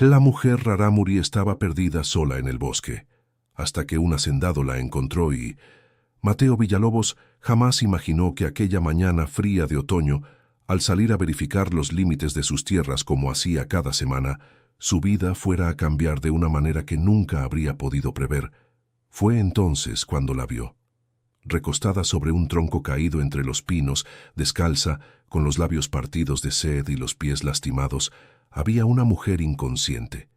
La mujer Rarámuri estaba perdida sola en el bosque, hasta que un hacendado la encontró y Mateo Villalobos jamás imaginó que aquella mañana fría de otoño, al salir a verificar los límites de sus tierras como hacía cada semana, su vida fuera a cambiar de una manera que nunca habría podido prever. Fue entonces cuando la vio. Recostada sobre un tronco caído entre los pinos, descalza, con los labios partidos de sed y los pies lastimados, había una mujer inconsciente.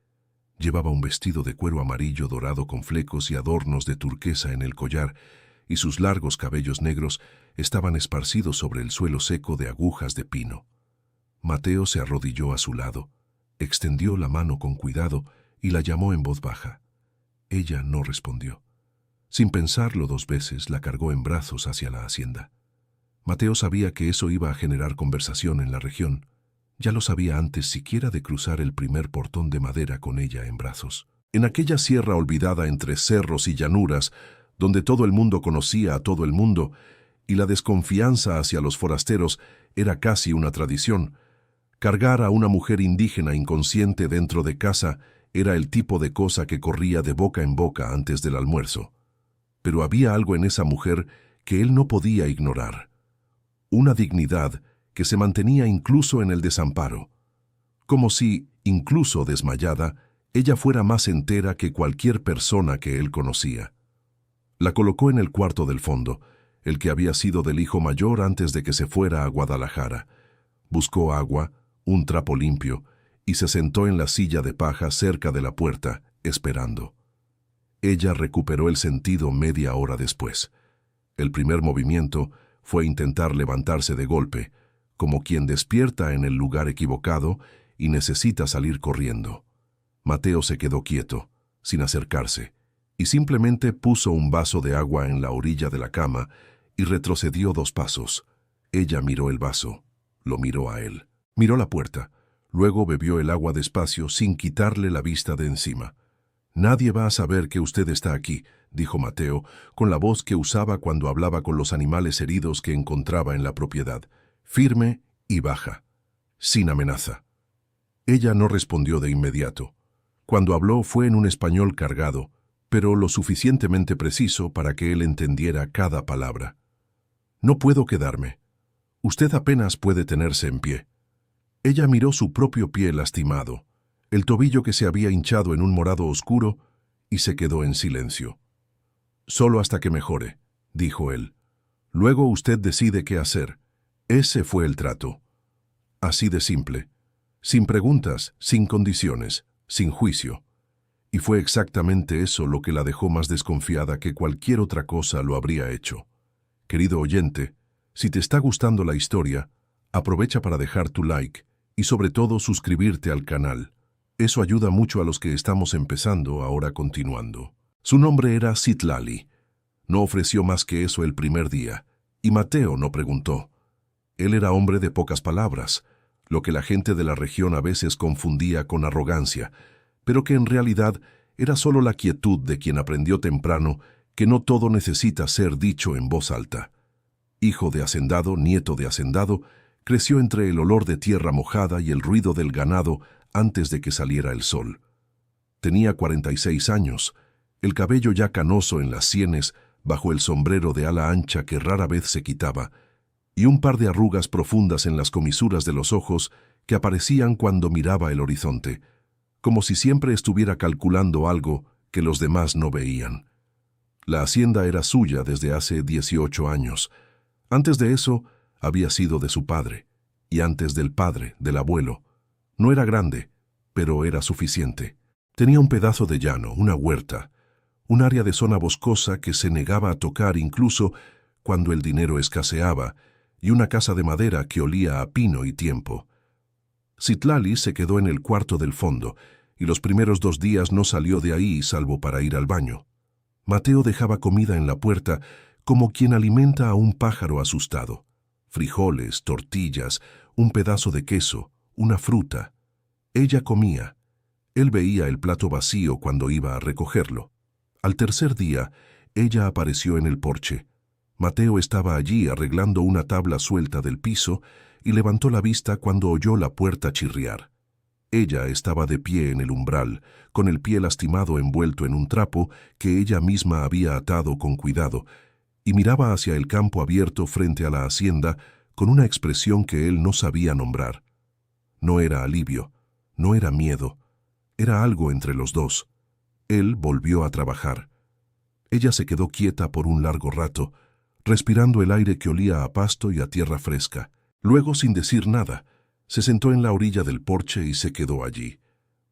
Llevaba un vestido de cuero amarillo dorado con flecos y adornos de turquesa en el collar, y sus largos cabellos negros estaban esparcidos sobre el suelo seco de agujas de pino. Mateo se arrodilló a su lado, extendió la mano con cuidado y la llamó en voz baja. Ella no respondió. Sin pensarlo 2 veces, la cargó en brazos hacia la hacienda. Mateo sabía que eso iba a generar conversación en la región. Ya lo sabía antes siquiera de cruzar el primer portón de madera con ella en brazos. En aquella sierra olvidada entre cerros y llanuras, donde todo el mundo conocía a todo el mundo, y la desconfianza hacia los forasteros era casi una tradición, cargar a una mujer indígena inconsciente dentro de casa era el tipo de cosa que corría de boca en boca antes del almuerzo. Pero había algo en esa mujer que él no podía ignorar. Una dignidad que se mantenía incluso en el desamparo. Como si, incluso desmayada, ella fuera más entera que cualquier persona que él conocía. La colocó en el cuarto del fondo, el que había sido del hijo mayor antes de que se fuera a Guadalajara. Buscó agua, un trapo limpio, y se sentó en la silla de paja cerca de la puerta, esperando. Ella recuperó el sentido media hora después. El primer movimiento fue intentar levantarse de golpe, como quien despierta en el lugar equivocado y necesita salir corriendo. Mateo se quedó quieto, sin acercarse, y simplemente puso un vaso de agua en la orilla de la cama y retrocedió 2 pasos. Ella miró el vaso, lo miró a él, miró la puerta, luego bebió el agua despacio sin quitarle la vista de encima. «Nadie va a saber que usted está aquí», dijo Mateo, con la voz que usaba cuando hablaba con los animales heridos que encontraba en la propiedad, firme y baja, sin amenaza. Ella no respondió de inmediato. Cuando habló fue en un español cargado, pero lo suficientemente preciso para que él entendiera cada palabra. «No puedo quedarme. Usted apenas puede tenerse en pie». Ella miró su propio pie lastimado, el tobillo que se había hinchado en un morado oscuro, y se quedó en silencio. «Solo hasta que mejore», dijo él. «Luego usted decide qué hacer». Ese fue el trato. Así de simple. Sin preguntas, sin condiciones, sin juicio. Y fue exactamente eso lo que la dejó más desconfiada que cualquier otra cosa lo habría hecho. Querido oyente, si te está gustando la historia, aprovecha para dejar tu like y sobre todo suscribirte al canal. Eso ayuda mucho a los que estamos empezando ahora continuando. Su nombre era Citlali. No ofreció más que eso el primer día, y Mateo no preguntó. Él era hombre de pocas palabras, lo que la gente de la región a veces confundía con arrogancia, pero que en realidad era solo la quietud de quien aprendió temprano que no todo necesita ser dicho en voz alta. Hijo de hacendado, nieto de hacendado, creció entre el olor de tierra mojada y el ruido del ganado antes de que saliera el sol. Tenía 46 años, el cabello ya canoso en las sienes bajo el sombrero de ala ancha que rara vez se quitaba, y un par de arrugas profundas en las comisuras de los ojos que aparecían cuando miraba el horizonte, como si siempre estuviera calculando algo que los demás no veían. La hacienda era suya desde hace 18 años. Antes de eso, había sido de su padre, y antes del padre, del abuelo. No era grande, pero era suficiente. Tenía un pedazo de llano, una huerta, un área de zona boscosa que se negaba a tocar incluso cuando el dinero escaseaba, y una casa de madera que olía a pino y tiempo. Citlali se quedó en el cuarto del fondo, y los primeros 2 días no salió de ahí salvo para ir al baño. Mateo dejaba comida en la puerta como quien alimenta a un pájaro asustado. Frijoles, tortillas, un pedazo de queso, una fruta. Ella comía. Él veía el plato vacío cuando iba a recogerlo. Al tercer día, ella apareció en el porche. Mateo estaba allí arreglando una tabla suelta del piso y levantó la vista cuando oyó la puerta chirriar. Ella estaba de pie en el umbral, con el pie lastimado envuelto en un trapo que ella misma había atado con cuidado, y miraba hacia el campo abierto frente a la hacienda con una expresión que él no sabía nombrar. No era alivio, no era miedo, era algo entre los dos. Él volvió a trabajar. Ella se quedó quieta por un largo rato, respirando el aire que olía a pasto y a tierra fresca. Luego, sin decir nada, se sentó en la orilla del porche y se quedó allí.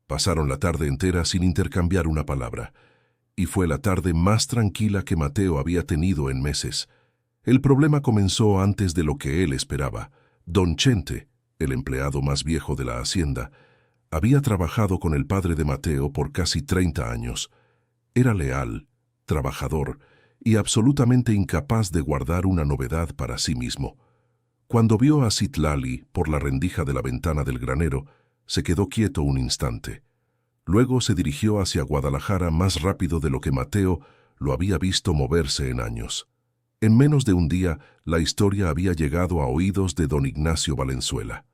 Pasaron la tarde entera sin intercambiar una palabra, y fue la tarde más tranquila que Mateo había tenido en meses. El problema comenzó antes de lo que él esperaba. Don Chente, el empleado más viejo de la hacienda, había trabajado con el padre de Mateo por casi 30 años. Era leal, trabajador y absolutamente incapaz de guardar una novedad para sí mismo. Cuando vio a Citlali por la rendija de la ventana del granero, se quedó quieto un instante. Luego se dirigió hacia Guadalajara más rápido de lo que Mateo lo había visto moverse en años. En menos de un día, la historia había llegado a oídos de don Ignacio Valenzuela.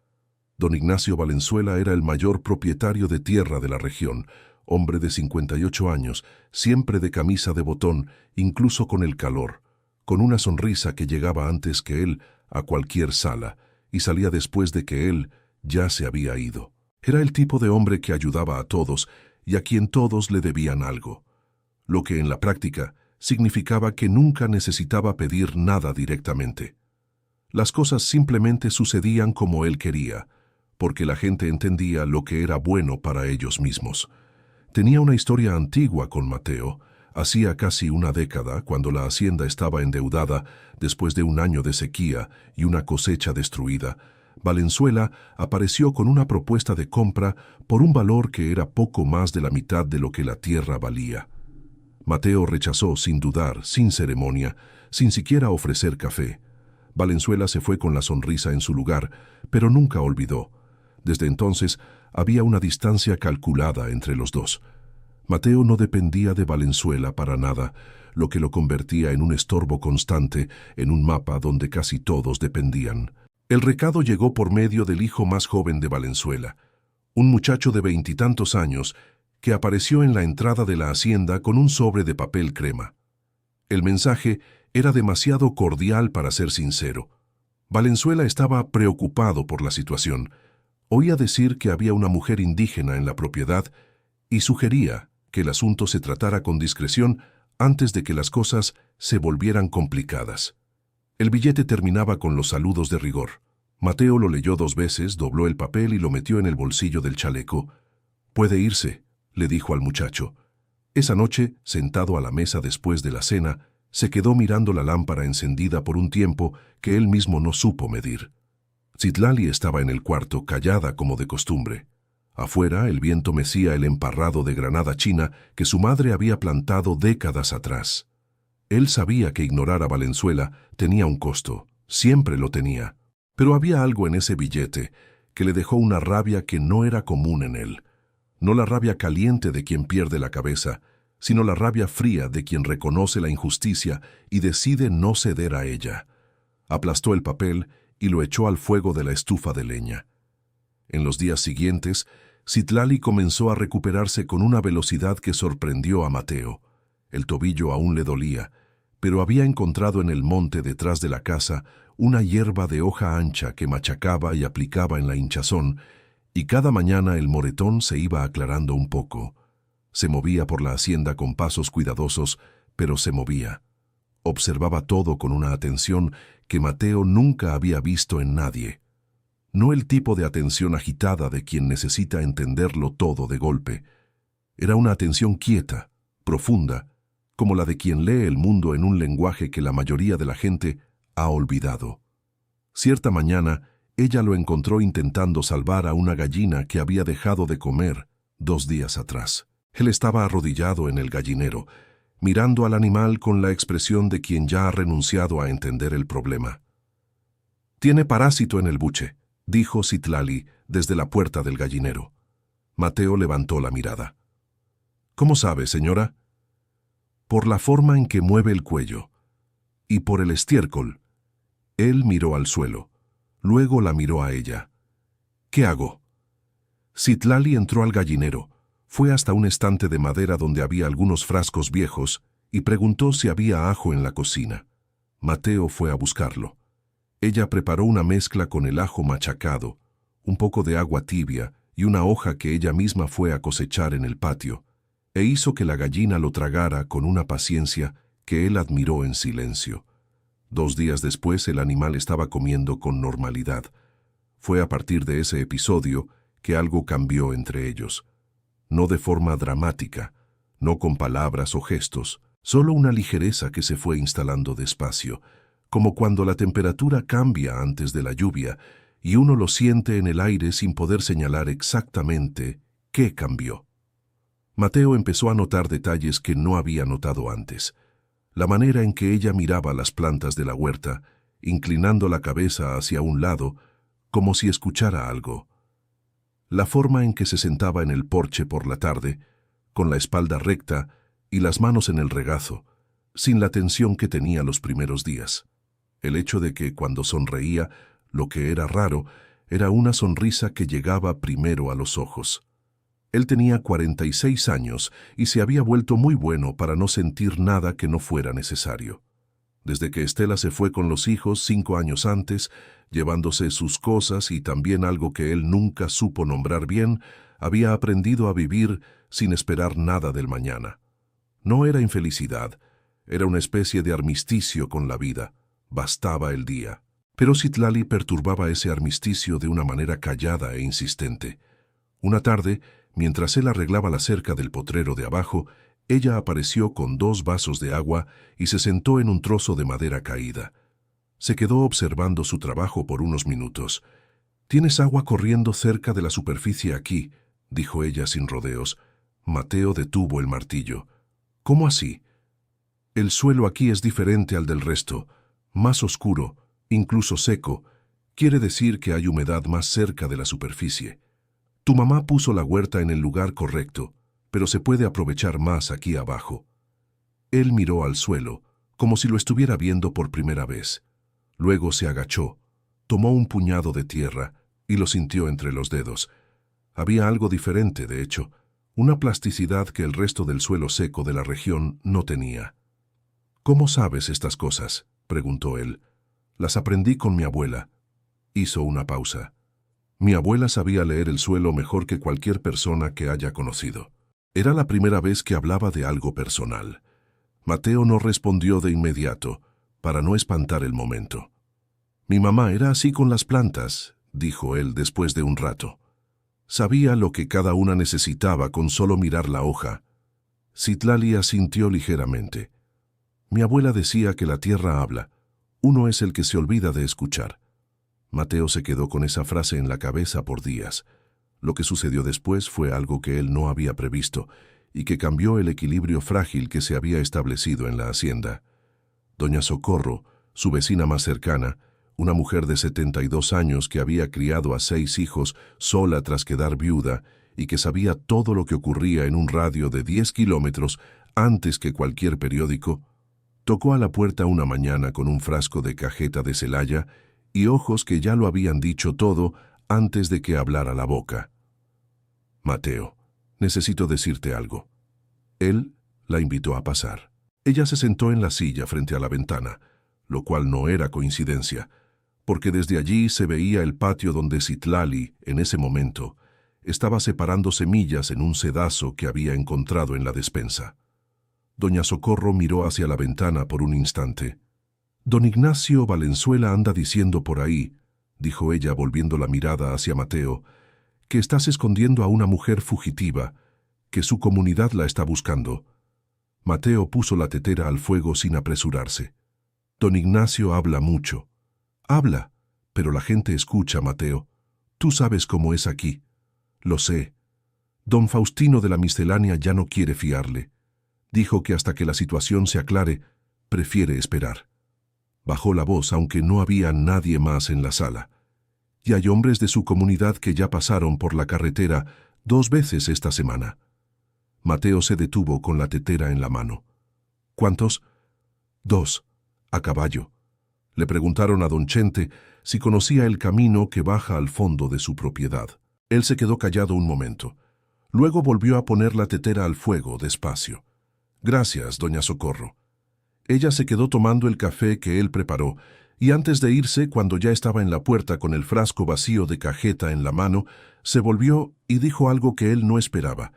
Don Ignacio Valenzuela era el mayor propietario de tierra de la región, hombre de 58 años, siempre de camisa de botón, incluso con el calor, con una sonrisa que llegaba antes que él a cualquier sala y salía después de que él ya se había ido. Era el tipo de hombre que ayudaba a todos y a quien todos le debían algo, lo que en la práctica significaba que nunca necesitaba pedir nada directamente. Las cosas simplemente sucedían como él quería, porque la gente entendía lo que era bueno para ellos mismos. Tenía una historia antigua con Mateo. Hacía casi una década, cuando la hacienda estaba endeudada después de un año de sequía y una cosecha destruida, Valenzuela apareció con una propuesta de compra por un valor que era poco más de la mitad de lo que la tierra valía. Mateo rechazó sin dudar, sin ceremonia, sin siquiera ofrecer café. Valenzuela se fue con la sonrisa en su lugar, pero nunca olvidó. Desde entonces había una distancia calculada entre los dos. Mateo no dependía de Valenzuela para nada, lo que lo convertía en un estorbo constante en un mapa donde casi todos dependían. El recado llegó por medio del hijo más joven de Valenzuela, un muchacho de 20 y tantos años que apareció en la entrada de la hacienda con un sobre de papel crema. El mensaje era demasiado cordial para ser sincero. Valenzuela estaba preocupado por la situación. Oía decir que había una mujer indígena en la propiedad y sugería que el asunto se tratara con discreción antes de que las cosas se volvieran complicadas. El billete terminaba con los saludos de rigor. Mateo lo leyó 2 veces, dobló el papel y lo metió en el bolsillo del chaleco. «Puede irse», le dijo al muchacho. Esa noche, sentado a la mesa después de la cena, se quedó mirando la lámpara encendida por un tiempo que él mismo no supo medir. Citlali estaba en el cuarto, callada como de costumbre. Afuera, el viento mecía el emparrado de granada china que su madre había plantado décadas atrás. Él sabía que ignorar a Valenzuela tenía un costo, siempre lo tenía, pero había algo en ese billete que le dejó una rabia que no era común en él. No la rabia caliente de quien pierde la cabeza, sino la rabia fría de quien reconoce la injusticia y decide no ceder a ella. Aplastó el papel y lo echó al fuego de la estufa de leña. En los días siguientes, Citlali comenzó a recuperarse con una velocidad que sorprendió a Mateo. El tobillo aún le dolía, pero había encontrado en el monte detrás de la casa una hierba de hoja ancha que machacaba y aplicaba en la hinchazón, y cada mañana el moretón se iba aclarando un poco. Se movía por la hacienda con pasos cuidadosos, pero se movía. Observaba todo con una atención que Mateo nunca había visto en nadie. No el tipo de atención agitada de quien necesita entenderlo todo de golpe. Era una atención quieta, profunda, como la de quien lee el mundo en un lenguaje que la mayoría de la gente ha olvidado. Cierta mañana, ella lo encontró intentando salvar a una gallina que había dejado de comer 2 días atrás. Él estaba arrodillado en el gallinero, mirando al animal con la expresión de quien ya ha renunciado a entender el problema. «Tiene parásito en el buche», dijo Citlali desde la puerta del gallinero. Mateo levantó la mirada. «¿Cómo sabe, señora?» «Por la forma en que mueve el cuello. Y por el estiércol». Él miró al suelo. Luego la miró a ella. «¿Qué hago?» Citlali entró al gallinero, fue hasta un estante de madera donde había algunos frascos viejos y preguntó si había ajo en la cocina. Mateo fue a buscarlo. Ella preparó una mezcla con el ajo machacado, un poco de agua tibia y una hoja que ella misma fue a cosechar en el patio, e hizo que la gallina lo tragara con una paciencia que él admiró en silencio. 2 días después el animal estaba comiendo con normalidad. Fue a partir de ese episodio que algo cambió entre ellos. No de forma dramática, no con palabras o gestos, solo una ligereza que se fue instalando despacio, como cuando la temperatura cambia antes de la lluvia y uno lo siente en el aire sin poder señalar exactamente qué cambió. Mateo empezó a notar detalles que no había notado antes. La manera en que ella miraba las plantas de la huerta, inclinando la cabeza hacia un lado, como si escuchara algo. La forma en que se sentaba en el porche por la tarde, con la espalda recta y las manos en el regazo, sin la tensión que tenía los primeros días. El hecho de que cuando sonreía, lo que era raro, era una sonrisa que llegaba primero a los ojos. Él tenía 46 años y se había vuelto muy bueno para no sentir nada que no fuera necesario. Desde que Estela se fue con los hijos 5 años antes, llevándose sus cosas y también algo que él nunca supo nombrar bien, había aprendido a vivir sin esperar nada del mañana. No era infelicidad, era una especie de armisticio con la vida. Bastaba el día. Pero Citlali perturbaba ese armisticio de una manera callada e insistente. Una tarde, mientras él arreglaba la cerca del potrero de abajo, ella apareció con 2 vasos de agua y se sentó en un trozo de madera caída. Se quedó observando su trabajo por unos minutos. «Tienes agua corriendo cerca de la superficie aquí», dijo ella sin rodeos. Mateo detuvo el martillo. «¿Cómo así?» «El suelo aquí es diferente al del resto, más oscuro, incluso seco. Quiere decir que hay humedad más cerca de la superficie. Tu mamá puso la huerta en el lugar correcto, pero se puede aprovechar más aquí abajo». Él miró al suelo, como si lo estuviera viendo por primera vez. Luego se agachó, tomó un puñado de tierra y lo sintió entre los dedos. Había algo diferente, de hecho, una plasticidad que el resto del suelo seco de la región no tenía. «¿Cómo sabes estas cosas?», preguntó él. «Las aprendí con mi abuela». Hizo una pausa. «Mi abuela sabía leer el suelo mejor que cualquier persona que haya conocido». Era la primera vez que hablaba de algo personal. Mateo no respondió de inmediato, para no espantar el momento. «Mi mamá era así con las plantas», dijo él después de un rato. Sabía lo que cada una necesitaba con solo mirar la hoja. Citlali asintió ligeramente. «Mi abuela decía que la tierra habla. Uno es el que se olvida de escuchar». Mateo se quedó con esa frase en la cabeza por días. Lo que sucedió después fue algo que él no había previsto y que cambió el equilibrio frágil que se había establecido en la hacienda. Doña Socorro, su vecina más cercana, una mujer de 72 años que había criado a 6 hijos sola tras quedar viuda y que sabía todo lo que ocurría en un radio de 10 kilómetros antes que cualquier periódico, tocó a la puerta una mañana con un frasco de cajeta de Celaya y ojos que ya lo habían dicho todo antes de que hablara la boca. «Mateo, necesito decirte algo». Él la invitó a pasar. Ella se sentó en la silla frente a la ventana, lo cual no era coincidencia, porque desde allí se veía el patio donde Citlali, en ese momento, estaba separando semillas en un sedazo que había encontrado en la despensa. Doña Socorro miró hacia la ventana por un instante. «Don Ignacio Valenzuela anda diciendo por ahí», dijo ella volviendo la mirada hacia Mateo, «que estás escondiendo a una mujer fugitiva, que su comunidad la está buscando». Mateo puso la tetera al fuego sin apresurarse. «Don Ignacio habla mucho». «Habla, pero la gente escucha, Mateo. Tú sabes cómo es aquí». «Lo sé. Don Faustino de la miscelánea ya no quiere fiarle. Dijo que hasta que la situación se aclare, prefiere esperar». Bajó la voz aunque no había nadie más en la sala. «Y hay hombres de su comunidad que ya pasaron por la carretera 2 veces esta semana». Mateo se detuvo con la tetera en la mano. «¿Cuántos?» «2, a caballo». Le preguntaron a don Chente si conocía el camino que baja al fondo de su propiedad. Él se quedó callado un momento. Luego volvió a poner la tetera al fuego, despacio. «Gracias, doña Socorro». Ella se quedó tomando el café que él preparó, y antes de irse, cuando ya estaba en la puerta con el frasco vacío de cajeta en la mano, se volvió y dijo algo que él no esperaba.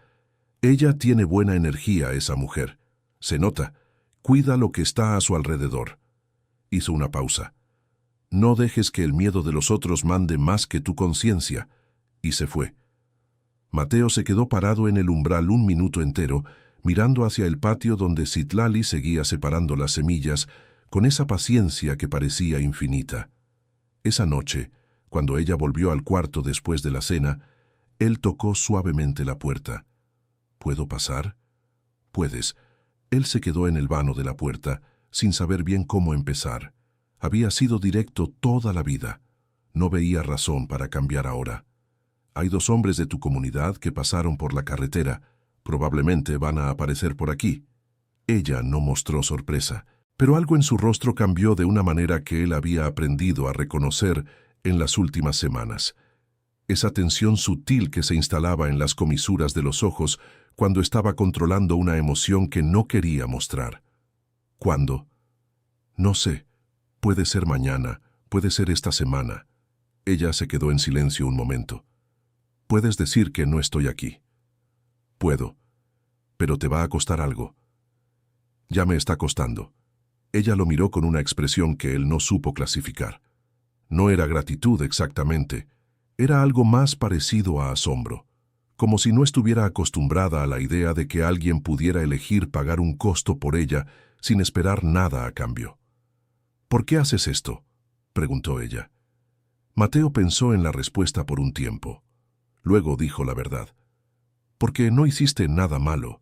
«Ella tiene buena energía, esa mujer. Se nota. Cuida lo que está a su alrededor». Hizo una pausa. «No dejes que el miedo de los otros mande más que tu conciencia». Y se fue. Mateo se quedó parado en el umbral un minuto entero, mirando hacia el patio donde Citlali seguía separando las semillas, con esa paciencia que parecía infinita. Esa noche, cuando ella volvió al cuarto después de la cena, él tocó suavemente la puerta. «¿Puedo pasar?» «Puedes». Él se quedó en el vano de la puerta, sin saber bien cómo empezar. Había sido directo toda la vida. No veía razón para cambiar ahora. «Hay 2 hombres de tu comunidad que pasaron por la carretera. Probablemente van a aparecer por aquí». Ella no mostró sorpresa, pero algo en su rostro cambió de una manera que él había aprendido a reconocer en las últimas semanas. Esa tensión sutil que se instalaba en las comisuras de los ojos cuando estaba controlando una emoción que no quería mostrar. «¿Cuándo?» «No sé. Puede ser mañana, puede ser esta semana». Ella se quedó en silencio un momento. «Puedes decir que no estoy aquí». «Puedo. Pero te va a costar algo». «Ya me está costando». Ella lo miró con una expresión que él no supo clasificar. No era gratitud exactamente. Era algo más parecido a asombro. Como si no estuviera acostumbrada a la idea de que alguien pudiera elegir pagar un costo por ella sin esperar nada a cambio. «¿Por qué haces esto?», preguntó ella. Mateo pensó en la respuesta por un tiempo. Luego dijo la verdad. «Porque no hiciste nada malo,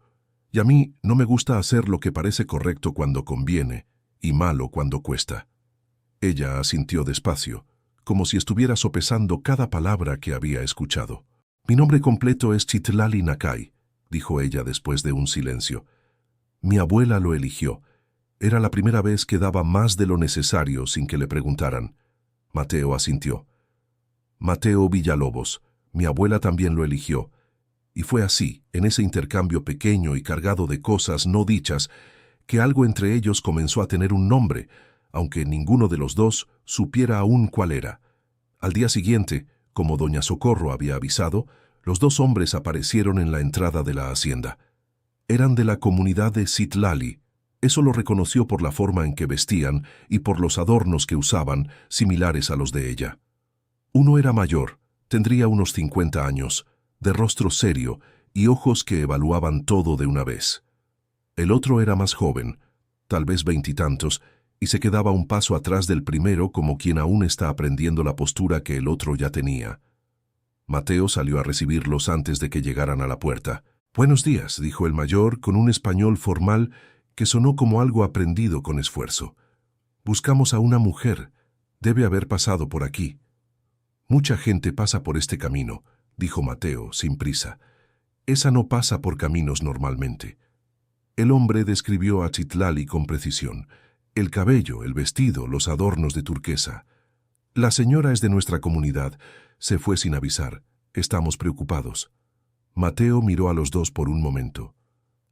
y a mí no me gusta hacer lo que parece correcto cuando conviene y malo cuando cuesta». Ella asintió despacio, como si estuviera sopesando cada palabra que había escuchado. «Mi nombre completo es Citlali Nakai», dijo ella después de un silencio. «Mi abuela lo eligió. Era la primera vez que daba más de lo necesario sin que le preguntaran». Mateo asintió. «Mateo Villalobos. Mi abuela también lo eligió». Y fue así, en ese intercambio pequeño y cargado de cosas no dichas, que algo entre ellos comenzó a tener un nombre, aunque ninguno de los dos supiera aún cuál era. Al día siguiente, como doña Socorro había avisado, los 2 hombres aparecieron en la entrada de la hacienda. Eran de la comunidad de Citlali. Eso lo reconoció por la forma en que vestían y por los adornos que usaban, similares a los de ella. Uno era mayor, tendría unos 50 años, de rostro serio y ojos que evaluaban todo de una vez. El otro era más joven, tal vez 20 y tantos, y se quedaba un paso atrás del primero como quien aún está aprendiendo la postura que el otro ya tenía. Mateo salió a recibirlos antes de que llegaran a la puerta. «Buenos días», dijo el mayor con un español formal que sonó como algo aprendido con esfuerzo. «Buscamos a una mujer. Debe haber pasado por aquí». «Mucha gente pasa por este camino», dijo Mateo, sin prisa. «Esa no pasa por caminos normalmente». El hombre describió a Citlali con precisión. El cabello, el vestido, los adornos de turquesa. «La señora es de nuestra comunidad. Se fue sin avisar. Estamos preocupados». Mateo miró a los 2 por un momento.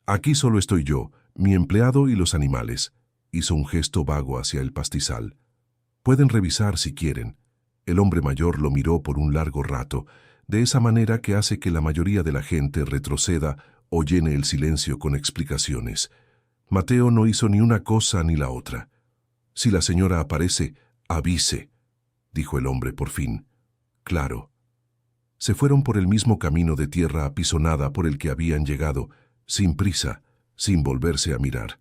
«Aquí solo estoy yo, mi empleado y los animales». Hizo un gesto vago hacia el pastizal. «Pueden revisar si quieren». El hombre mayor lo miró por un largo rato, de esa manera que hace que la mayoría de la gente retroceda o llene el silencio con explicaciones. Mateo no hizo ni una cosa ni la otra. «Si la señora aparece, avise», dijo el hombre por fin. «Claro». Se fueron por el mismo camino de tierra apisonada por el que habían llegado, sin prisa, sin volverse a mirar.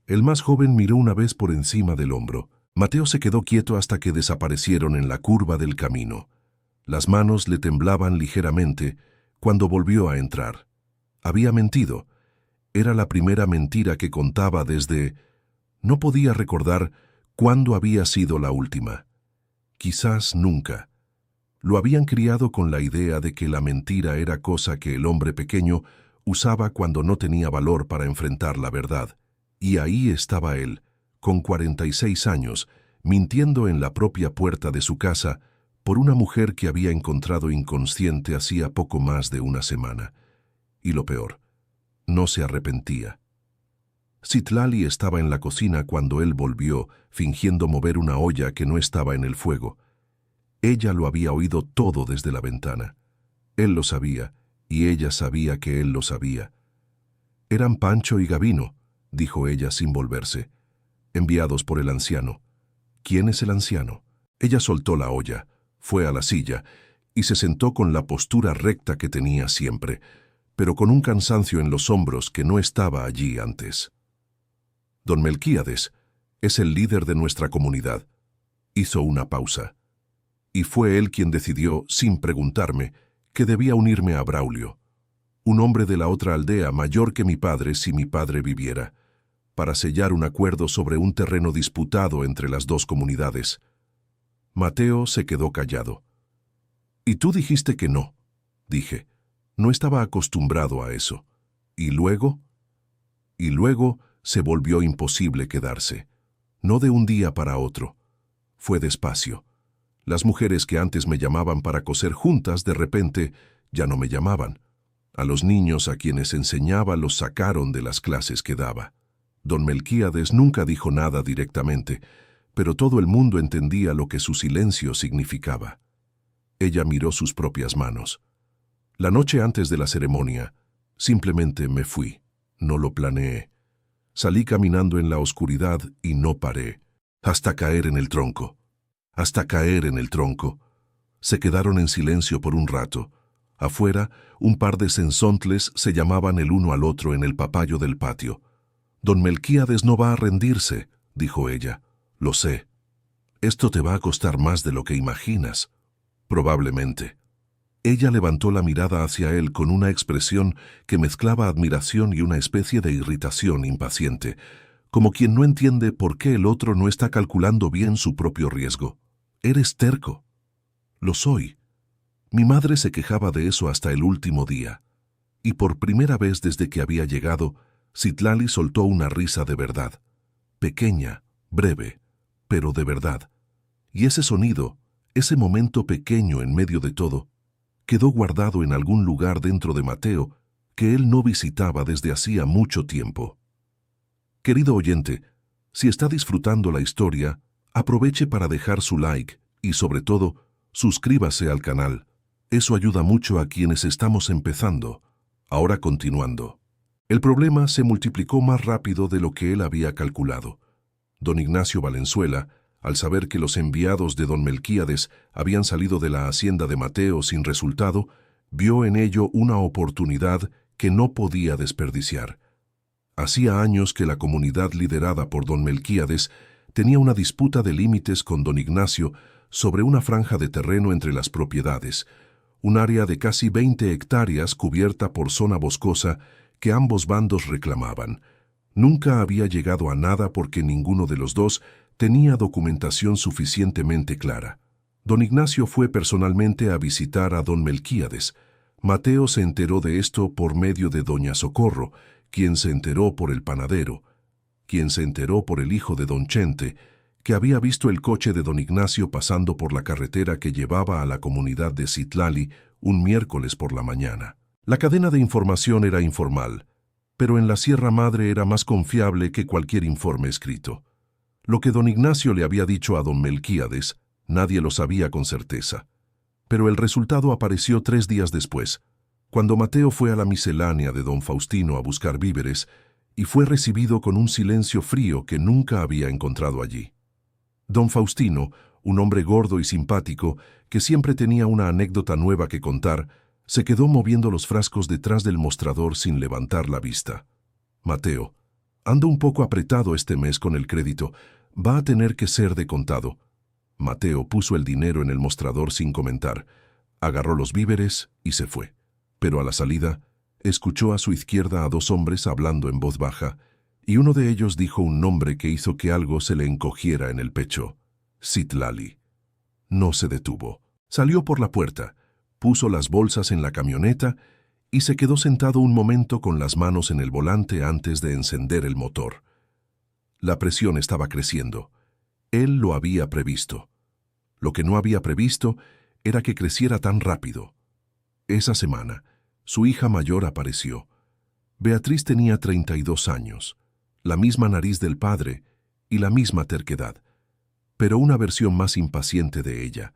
El más joven miró una vez por encima del hombro. Mateo se quedó quieto hasta que desaparecieron en la curva del camino. Las manos le temblaban ligeramente cuando volvió a entrar. Había mentido. Era la primera mentira que contaba desde... No podía recordar cuándo había sido la última. Quizás nunca. Lo habían criado con la idea de que la mentira era cosa que el hombre pequeño usaba cuando no tenía valor para enfrentar la verdad. Y ahí estaba él, con 46 años, mintiendo en la propia puerta de su casa, por una mujer que había encontrado inconsciente hacía poco más de una semana. Y lo peor, no se arrepentía. Citlali estaba en la cocina cuando él volvió, fingiendo mover una olla que no estaba en el fuego. Ella lo había oído todo desde la ventana. Él lo sabía, y ella sabía que él lo sabía. «Eran Pancho y Gavino», dijo ella sin volverse, «enviados por el anciano». «¿Quién es el anciano?». Ella soltó la olla, fue a la silla y se sentó con la postura recta que tenía siempre, pero con un cansancio en los hombros que no estaba allí antes. «Don Melquíades es el líder de nuestra comunidad». Hizo una pausa. Y fue él quien decidió, sin preguntarme, que debía unirme a Braulio, un hombre de la otra aldea mayor que mi padre si mi padre viviera, para sellar un acuerdo sobre un terreno disputado entre las dos comunidades. Mateo se quedó callado. «Y tú dijiste que no», dije. No estaba acostumbrado a eso. ¿Y luego? Y luego se volvió imposible quedarse. No de un día para otro. Fue despacio. Las mujeres que antes me llamaban para coser juntas, de repente, ya no me llamaban. A los niños a quienes enseñaba los sacaron de las clases que daba. Don Melquíades nunca dijo nada directamente, pero todo el mundo entendía lo que su silencio significaba. Ella miró sus propias manos. La noche antes de la ceremonia, simplemente me fui. No lo planeé. Salí caminando en la oscuridad y no paré, hasta caer en el tronco. Hasta caer en el tronco. Se quedaron en silencio por un rato. Afuera, un par de sensontles se llamaban el uno al otro en el papayo del patio. «Don Melquíades no va a rendirse», dijo ella. «Lo sé. Esto te va a costar más de lo que imaginas». «Probablemente». Ella levantó la mirada hacia él con una expresión que mezclaba admiración y una especie de irritación impaciente, como quien no entiende por qué el otro no está calculando bien su propio riesgo. «Eres terco». «Lo soy». Mi madre se quejaba de eso hasta el último día. Y por primera vez desde que había llegado, Citlali soltó una risa de verdad. Pequeña, breve, pero de verdad. Y ese sonido, ese momento pequeño en medio de todo, quedó guardado en algún lugar dentro de Mateo que él no visitaba desde hacía mucho tiempo. Querido oyente, si está disfrutando la historia, aproveche para dejar su like y, sobre todo, suscríbase al canal. Eso ayuda mucho a quienes estamos empezando. Ahora continuando. El problema se multiplicó más rápido de lo que él había calculado. Don Ignacio Valenzuela, al saber que los enviados de don Melquíades habían salido de la hacienda de Mateo sin resultado, vio en ello una oportunidad que no podía desperdiciar. Hacía años que la comunidad liderada por don Melquíades tenía una disputa de límites con don Ignacio sobre una franja de terreno entre las propiedades, un área de casi 20 hectáreas cubierta por zona boscosa que ambos bandos reclamaban. Nunca había llegado a nada porque ninguno de los dos tenía documentación suficientemente clara. Don Ignacio fue personalmente a visitar a don Melquíades. Mateo se enteró de esto por medio de doña Socorro, quien se enteró por el panadero, quien se enteró por el hijo de don Chente, que había visto el coche de don Ignacio pasando por la carretera que llevaba a la comunidad de Citlali un miércoles por la mañana. La cadena de información era informal, pero en la Sierra Madre era más confiable que cualquier informe escrito. Lo que don Ignacio le había dicho a don Melquíades, nadie lo sabía con certeza. Pero el resultado apareció 3 días después, cuando Mateo fue a la miscelánea de don Faustino a buscar víveres y fue recibido con un silencio frío que nunca había encontrado allí. Don Faustino, un hombre gordo y simpático, que siempre tenía una anécdota nueva que contar, se quedó moviendo los frascos detrás del mostrador sin levantar la vista. «Mateo, ando un poco apretado este mes con el crédito. Va a tener que ser de contado». Mateo puso el dinero en el mostrador sin comentar, agarró los víveres y se fue. Pero a la salida, escuchó a su izquierda a 2 hombres hablando en voz baja, y uno de ellos dijo un nombre que hizo que algo se le encogiera en el pecho: Citlali. No se detuvo. Salió por la puerta, puso las bolsas en la camioneta y se quedó sentado un momento con las manos en el volante antes de encender el motor. La presión estaba creciendo. Él lo había previsto. Lo que no había previsto era que creciera tan rápido. Esa semana, su hija mayor apareció. Beatriz tenía 32 años, la misma nariz del padre y la misma terquedad, pero una versión más impaciente de ella,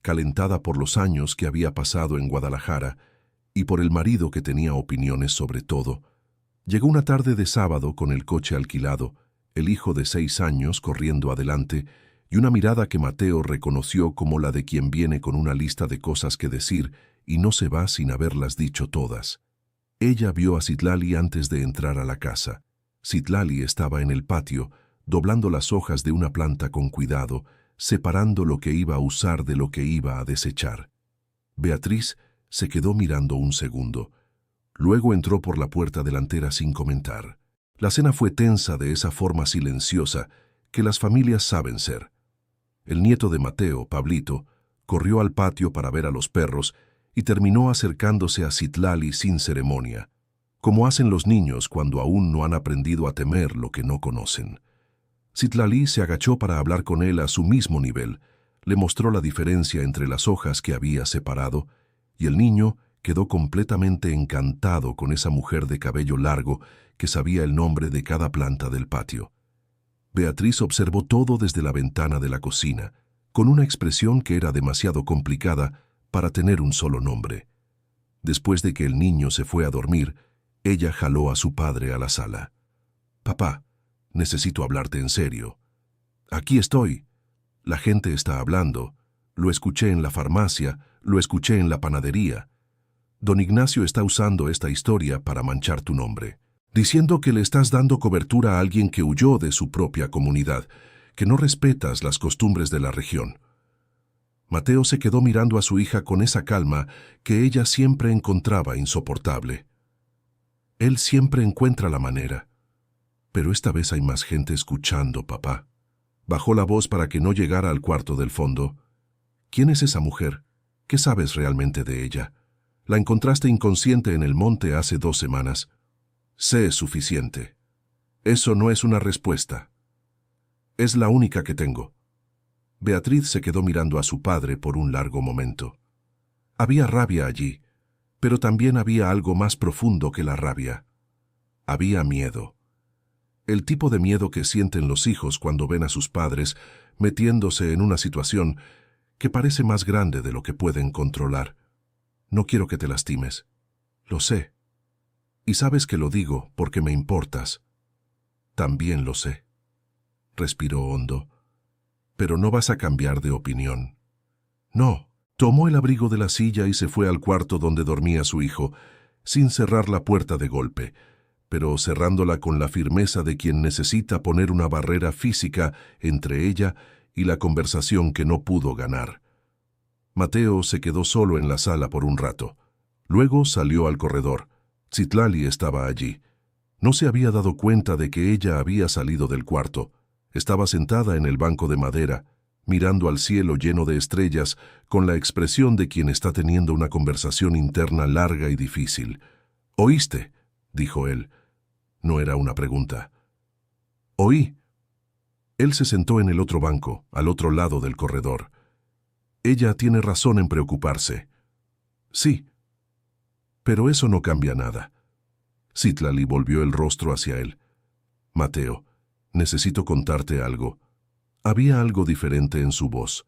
calentada por los años que había pasado en Guadalajara y por el marido que tenía opiniones sobre todo. Llegó una tarde de sábado con el coche alquilado, el hijo de 6 años corriendo adelante y una mirada que Mateo reconoció como la de quien viene con una lista de cosas que decir y no se va sin haberlas dicho todas. Ella vio a Citlali antes de entrar a la casa. Citlali estaba en el patio, doblando las hojas de una planta con cuidado, separando lo que iba a usar de lo que iba a desechar. Beatriz se quedó mirando un segundo. Luego entró por la puerta delantera sin comentar. La cena fue tensa de esa forma silenciosa que las familias saben ser. El nieto de Mateo, Pablito, corrió al patio para ver a los perros y terminó acercándose a Citlali sin ceremonia, como hacen los niños cuando aún no han aprendido a temer lo que no conocen. Citlali se agachó para hablar con él a su mismo nivel, le mostró la diferencia entre las hojas que había separado, y el niño quedó completamente encantado con esa mujer de cabello largo que sabía el nombre de cada planta del patio. Beatriz observó todo desde la ventana de la cocina, con una expresión que era demasiado complicada para tener un solo nombre. Después de que el niño se fue a dormir, ella jaló a su padre a la sala. «Papá, necesito hablarte en serio. Aquí estoy. La gente está hablando. Lo escuché en la farmacia, lo escuché en la panadería. Don Ignacio está usando esta historia para manchar tu nombre, diciendo que le estás dando cobertura a alguien que huyó de su propia comunidad, que no respetas las costumbres de la región». Mateo se quedó mirando a su hija con esa calma que ella siempre encontraba insoportable. Él siempre encuentra la manera. Pero esta vez hay más gente escuchando, papá. Bajó la voz para que no llegara al cuarto del fondo. ¿Quién es esa mujer? ¿Qué sabes realmente de ella? La encontraste inconsciente en el monte hace 2 semanas. Sé suficiente. Eso no es una respuesta. Es la única que tengo. Beatriz se quedó mirando a su padre por un largo momento. Había rabia allí, pero también había algo más profundo que la rabia. Había miedo. El tipo de miedo que sienten los hijos cuando ven a sus padres metiéndose en una situación que parece más grande de lo que pueden controlar. No quiero que te lastimes. Lo sé. Y sabes que lo digo porque me importas. También lo sé. Respiró hondo. Pero no vas a cambiar de opinión. No. Tomó el abrigo de la silla y se fue al cuarto donde dormía su hijo, sin cerrar la puerta de golpe, pero cerrándola con la firmeza de quien necesita poner una barrera física entre ella y la conversación que no pudo ganar. Mateo se quedó solo en la sala por un rato. Luego salió al corredor. Citlali estaba allí. No se había dado cuenta de que ella había salido del cuarto. Estaba sentada en el banco de madera, mirando al cielo lleno de estrellas, con la expresión de quien está teniendo una conversación interna larga y difícil. «¿Oíste?», dijo él. No era una pregunta. «Oí». Él se sentó en el otro banco, al otro lado del corredor. «Ella tiene razón en preocuparse». «Sí». «Pero eso no cambia nada». Citlali volvió el rostro hacia él. «Mateo, necesito contarte algo». Había algo diferente en su voz,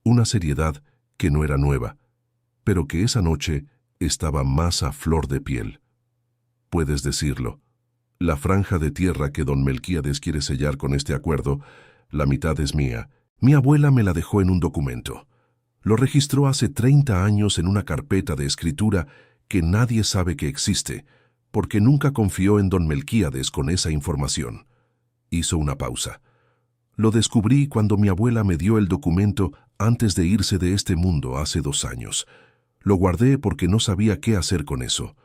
una seriedad que no era nueva, pero que esa noche estaba más a flor de piel. «Puedes decirlo. La franja de tierra que don Melquíades quiere sellar con este acuerdo, la mitad es mía. Mi abuela me la dejó en un documento. Lo registró hace 30 años en una carpeta de escritura que nadie sabe que existe, porque nunca confió en don Melquíades con esa información». Hizo una pausa. «Lo descubrí cuando mi abuela me dio el documento antes de irse de este mundo hace 2 años. Lo guardé porque no sabía qué hacer con eso.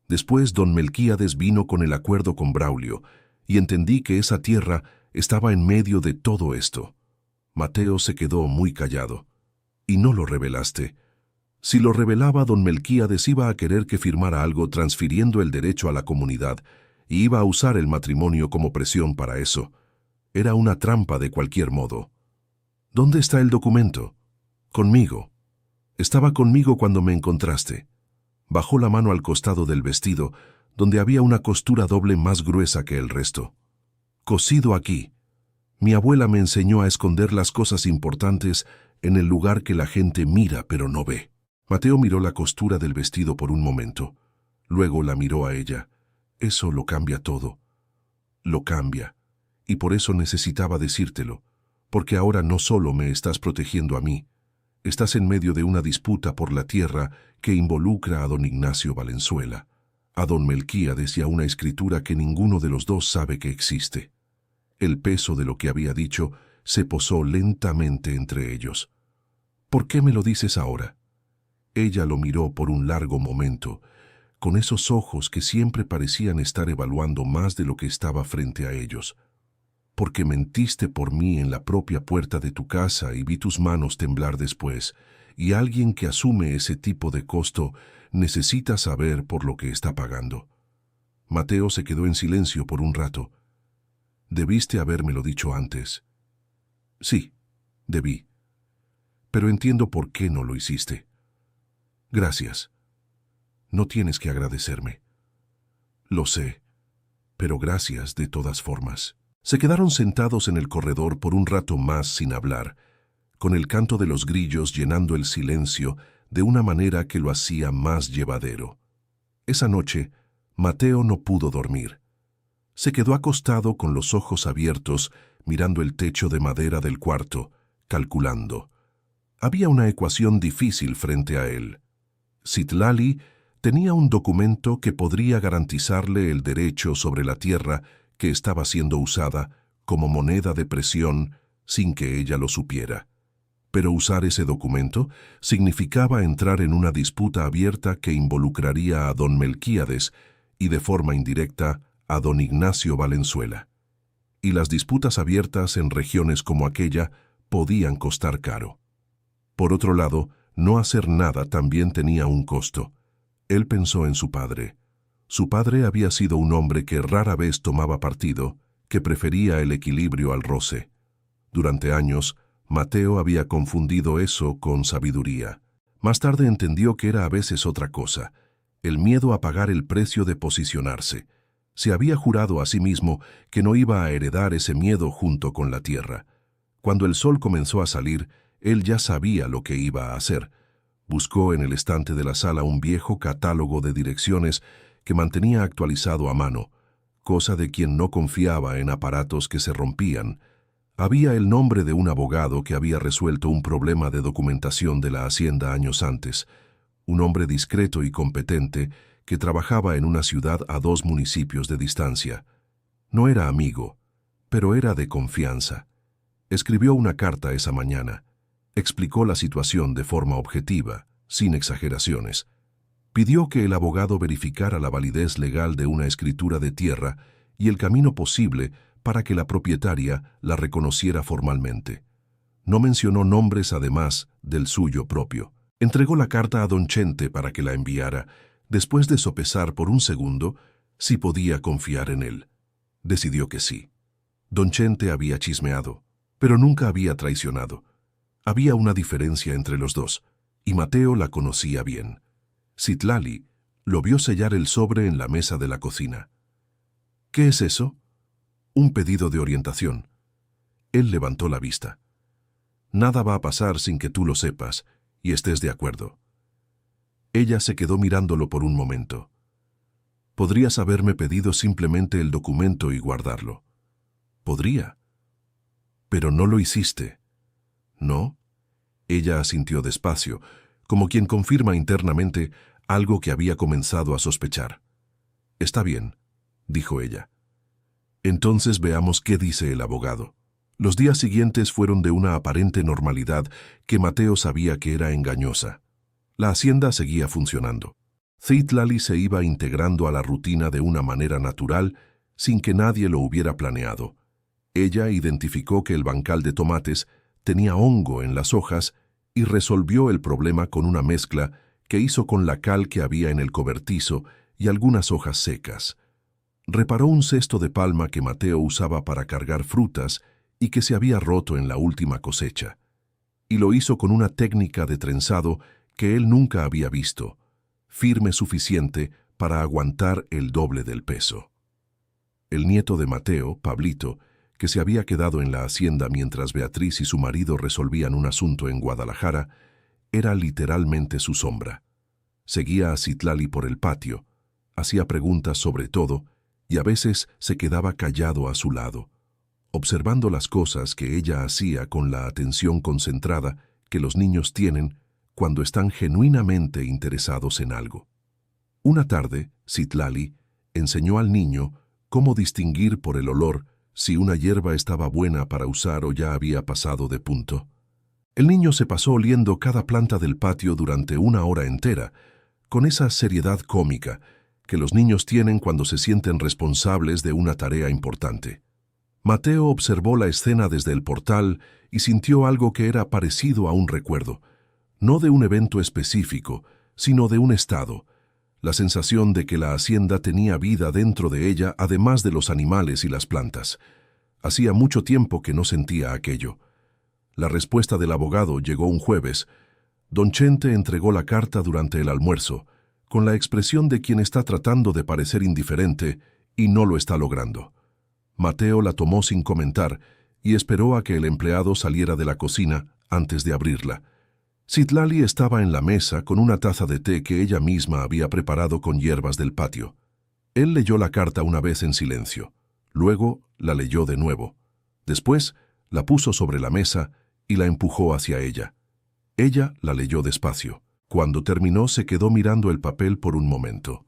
Después don Melquíades vino con el acuerdo con Braulio y entendí que esa tierra estaba en medio de todo esto». Mateo se quedó muy callado. «¿Y no lo revelaste?» Si lo revelaba, don Melquíades iba a querer que firmara algo transfiriendo el derecho a la comunidad y iba a usar el matrimonio como presión para eso. Era una trampa de cualquier modo. «¿Dónde está el documento?», Conmigo. Estaba conmigo cuando me encontraste. Bajó la mano al costado del vestido, donde había una costura doble más gruesa que el resto. Cosido aquí. Mi abuela me enseñó a esconder las cosas importantes en el lugar que la gente mira pero no ve. Mateo miró la costura del vestido por un momento. Luego la miró a ella. Eso lo cambia todo. Lo cambia. Y por eso necesitaba decírtelo. Porque ahora no solo me estás protegiendo a mí. Estás en medio de una disputa por la tierra que involucra a don Ignacio Valenzuela, a don Melquíades y a una escritura que ninguno de los dos sabe que existe. El peso de lo que había dicho se posó lentamente entre ellos. ¿Por qué me lo dices ahora? Ella lo miró por un largo momento, con esos ojos que siempre parecían estar evaluando más de lo que estaba frente a ellos. Porque mentiste por mí en la propia puerta de tu casa y vi tus manos temblar después, y alguien que asume ese tipo de costo necesita saber por lo que está pagando. Mateo se quedó en silencio por un rato. Debiste habérmelo dicho antes. Sí, debí. Pero entiendo por qué no lo hiciste. Gracias. No tienes que agradecerme. Lo sé, pero gracias de todas formas. Se quedaron sentados en el corredor por un rato más sin hablar, con el canto de los grillos llenando el silencio de una manera que lo hacía más llevadero. Esa noche, Mateo no pudo dormir. Se quedó acostado con los ojos abiertos, mirando el techo de madera del cuarto, calculando. Había una ecuación difícil frente a él. Citlali tenía un documento que podría garantizarle el derecho sobre la tierra que estaba siendo usada como moneda de presión sin que ella lo supiera. Pero usar ese documento significaba entrar en una disputa abierta que involucraría a don Melquíades y de forma indirecta a don Ignacio Valenzuela. Y las disputas abiertas en regiones como aquella podían costar caro. Por otro lado, no hacer nada también tenía un costo. Él pensó en su padre. Su padre había sido un hombre que rara vez tomaba partido, que prefería el equilibrio al roce. Durante años, Mateo había confundido eso con sabiduría. Más tarde entendió que era a veces otra cosa, el miedo a pagar el precio de posicionarse. Se había jurado a sí mismo que no iba a heredar ese miedo junto con la tierra. Cuando el sol comenzó a salir, él ya sabía lo que iba a hacer. Buscó en el estante de la sala un viejo catálogo de direcciones que mantenía actualizado a mano, cosa de quien no confiaba en aparatos que se rompían. Había el nombre de un abogado que había resuelto un problema de documentación de la hacienda años antes, un hombre discreto y competente que trabajaba en una ciudad a 2 municipios de distancia. No era amigo, pero era de confianza. Escribió una carta esa mañana. Explicó la situación de forma objetiva, sin exageraciones. Pidió que el abogado verificara la validez legal de una escritura de tierra y el camino posible para que la propietaria la reconociera formalmente. No mencionó nombres además del suyo propio. Entregó la carta a don Chente para que la enviara, después de sopesar por un segundo si podía confiar en él. Decidió que sí. Don Chente había chismeado, pero nunca había traicionado. Había una diferencia entre los dos, y Mateo la conocía bien. Citlali lo vio sellar el sobre en la mesa de la cocina. ¿Qué es eso? Un pedido de orientación. Él levantó la vista. Nada va a pasar sin que tú lo sepas y estés de acuerdo. Ella se quedó mirándolo por un momento. Podrías haberme pedido simplemente el documento y guardarlo. Podría. Pero no lo hiciste. ¿No? Ella asintió despacio, como quien confirma internamente algo que había comenzado a sospechar. Está bien, dijo ella. Entonces veamos qué dice el abogado. Los días siguientes fueron de una aparente normalidad que Mateo sabía que era engañosa. La hacienda seguía funcionando. Citlali se iba integrando a la rutina de una manera natural, sin que nadie lo hubiera planeado. Ella identificó que el bancal de tomates tenía hongo en las hojas y resolvió el problema con una mezcla que hizo con la cal que había en el cobertizo y algunas hojas secas. Reparó un cesto de palma que Mateo usaba para cargar frutas y que se había roto en la última cosecha. y lo hizo con una técnica de trenzado que él nunca había visto, firme suficiente para aguantar el doble del peso. El nieto de Mateo, Pablito, que se había quedado en la hacienda mientras Beatriz y su marido resolvían un asunto en Guadalajara, era literalmente su sombra. Seguía a Citlali por el patio, hacía preguntas sobre todo y a veces se quedaba callado a su lado, observando las cosas que ella hacía con la atención concentrada que los niños tienen cuando están genuinamente interesados en algo. Una tarde, Citlali enseñó al niño cómo distinguir por el olor si una hierba estaba buena para usar o ya había pasado de punto. El niño se pasó oliendo cada planta del patio durante una hora entera, con esa seriedad cómica que los niños tienen cuando se sienten responsables de una tarea importante. Mateo observó la escena desde el portal y sintió algo que era parecido a un recuerdo, no de un evento específico, sino de un estado, la sensación de que la hacienda tenía vida dentro de ella además de los animales y las plantas. Hacía mucho tiempo que no sentía aquello. La respuesta del abogado llegó un jueves. Don Chente entregó la carta durante el almuerzo, con la expresión de quien está tratando de parecer indiferente y no lo está logrando. Mateo la tomó sin comentar y esperó a que el empleado saliera de la cocina antes de abrirla. Citlali estaba en la mesa con una taza de té que ella misma había preparado con hierbas del patio. Él leyó la carta una vez en silencio. Luego la leyó de nuevo. Después la puso sobre la mesa y la empujó hacia ella. Ella la leyó despacio. Cuando terminó se quedó mirando el papel por un momento.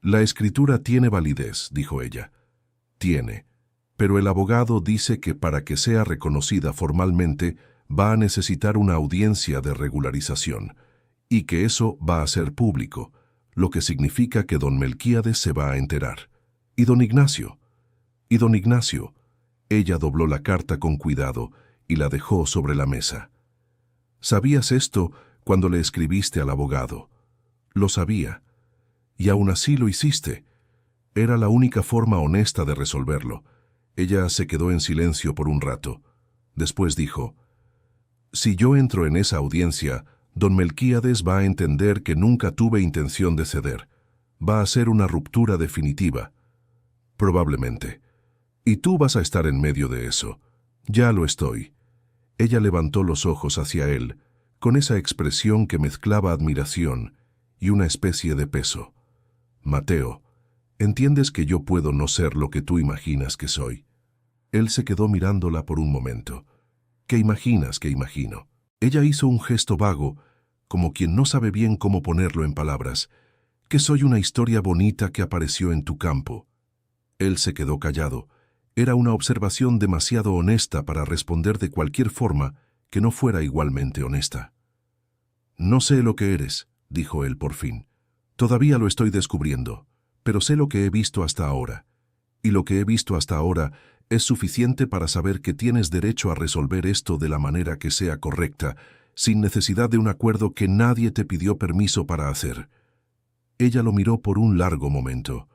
«La escritura tiene validez», dijo ella. «Tiene. Pero el abogado dice que para que sea reconocida formalmente va a necesitar una audiencia de regularización, y que eso va a ser público, lo que significa que don Melquíades se va a enterar. ¿Y don Ignacio? ¿Y don Ignacio?» Ella dobló la carta con cuidado y la dejó sobre la mesa. «¿Sabías esto cuando le escribiste al abogado?» «Lo sabía. Y aún así lo hiciste. Era la única forma honesta de resolverlo». Ella se quedó en silencio por un rato. Después dijo: «Si yo entro en esa audiencia, don Melquíades va a entender que nunca tuve intención de ceder. Va a ser una ruptura definitiva. Probablemente. Y tú vas a estar en medio de eso. Ya lo estoy». Ella levantó los ojos hacia él, con esa expresión que mezclaba admiración y una especie de peso. «Mateo, ¿entiendes que yo puedo no ser lo que tú imaginas que soy?» Él se quedó mirándola por un momento. «¿Qué imaginas que imagino?» Ella hizo un gesto vago, como quien no sabe bien cómo ponerlo en palabras. «Que soy una historia bonita que apareció en tu campo». Él se quedó callado. Era una observación demasiado honesta para responder de cualquier forma que no fuera igualmente honesta. «No sé lo que eres», dijo él por fin. «Todavía lo estoy descubriendo, pero sé lo que he visto hasta ahora. Y lo que he visto hasta ahora es suficiente para saber que tienes derecho a resolver esto de la manera que sea correcta, sin necesidad de un acuerdo que nadie te pidió permiso para hacer». Ella lo miró por un largo momento.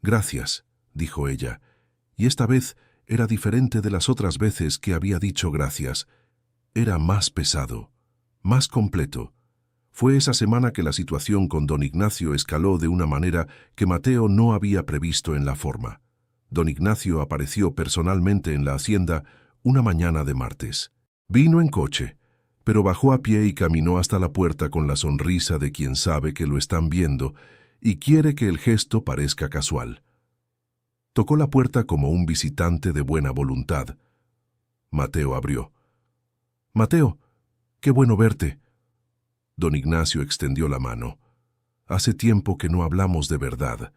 «Gracias», dijo ella, y esta vez era diferente de las otras veces que había dicho gracias. Era más pesado, más completo. Fue esa semana que la situación con don Ignacio escaló de una manera que Mateo no había previsto en la forma. Don Ignacio apareció personalmente en la hacienda una mañana de martes. Vino en coche, pero bajó a pie y caminó hasta la puerta con la sonrisa de quien sabe que lo están viendo y quiere que el gesto parezca casual. Tocó la puerta como un visitante de buena voluntad. Mateo abrió. «Mateo, qué bueno verte». Don Ignacio extendió la mano. «Hace tiempo que no hablamos de verdad».